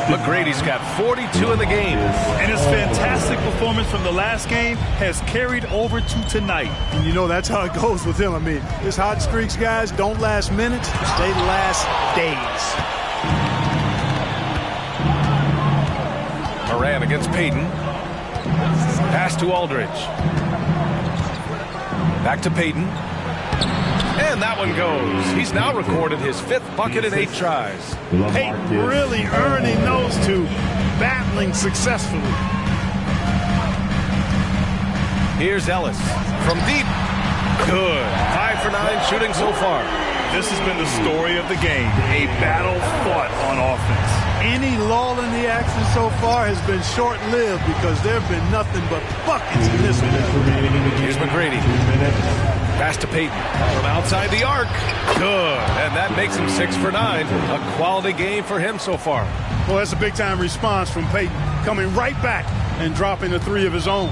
McGrady's got 42 in the game. And his fantastic performance from the last game has carried over to tonight. And you know that's how it goes with him. I mean, his hot streaks, guys, don't last minutes. They last days. Morant against Payton. Pass to Aldridge. Back to Payton. And that one goes. He's now recorded his 5th bucket in 8 tries. Payton really earning those two, battling successfully. Here's Ellis from deep. Good. 5 for 9 shooting so far. This has been the story of the game. A battle fought on offense. Any lull in the action so far has been short-lived because there have been nothing but buckets in this one. Here's McGrady. Pass to Payton from outside the arc. Good. And that makes him 6 for 9. A quality game for him so far. Well, that's a big-time response from Payton, coming right back and dropping a 3 of his own.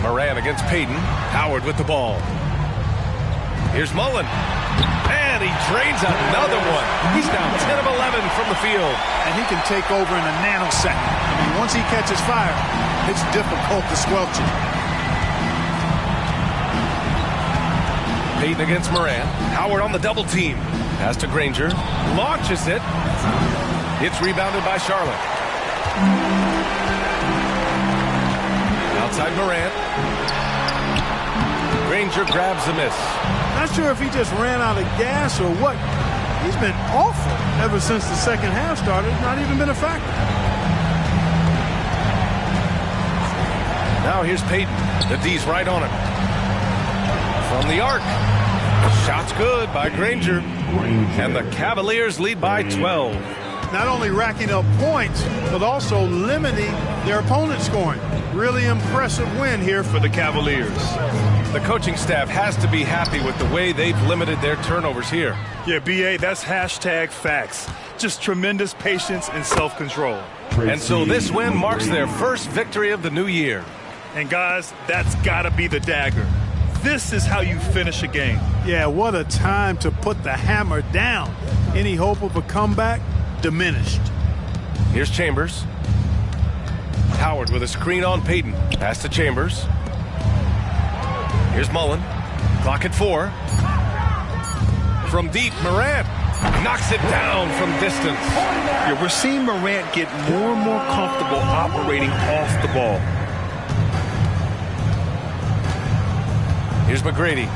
Morant against Payton. Howard with the ball. Here's Mullen. And he drains another one. He's down 10 of 11 from the field. And he can take over in a nanosecond. I mean, once he catches fire, it's difficult to squelch it. Payton against Morant. Howard on the double team. Pass to Granger. Launches it. It's rebounded by Charlotte. Outside Morant. Granger grabs the miss. Not sure if he just ran out of gas or what. He's been awful ever since the second half started. Not even been a factor. Now here's Payton. The D's right on him. From the arc. Shot's good by Granger. And the Cavaliers lead by 12. Not only racking up points, but also limiting their opponent's scoring. Really impressive win here for the Cavaliers. The coaching staff has to be happy with the way they've limited their turnovers here. Yeah, B.A., that's hashtag facts. Just tremendous patience and self-control. And so this win marks their first victory of the new year. And guys, that's got to be the dagger. This is how you finish a game. Yeah, what a time to put the hammer down. Any hope of a comeback? Diminished. Here's Chambers. Howard with a screen on Payton. Pass to Chambers. Here's Mullen. Clock at 4. From deep, Morant knocks it down from distance. Yeah, we're seeing Morant get more and more comfortable operating off the ball. Here's McGrady.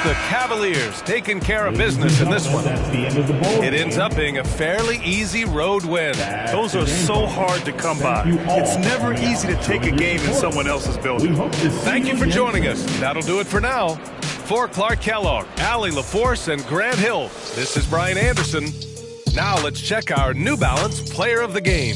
the Cavaliers taking care of business in this one. It ends up being a fairly easy road win. Those are so hard to come by. It's never easy to take a game in someone else's building. Thank you for joining us. That'll do it for now. For Clark Kellogg, Allie LaForce, and Grant Hill, this is Brian Anderson. Now let's check our New Balance Player of the Game.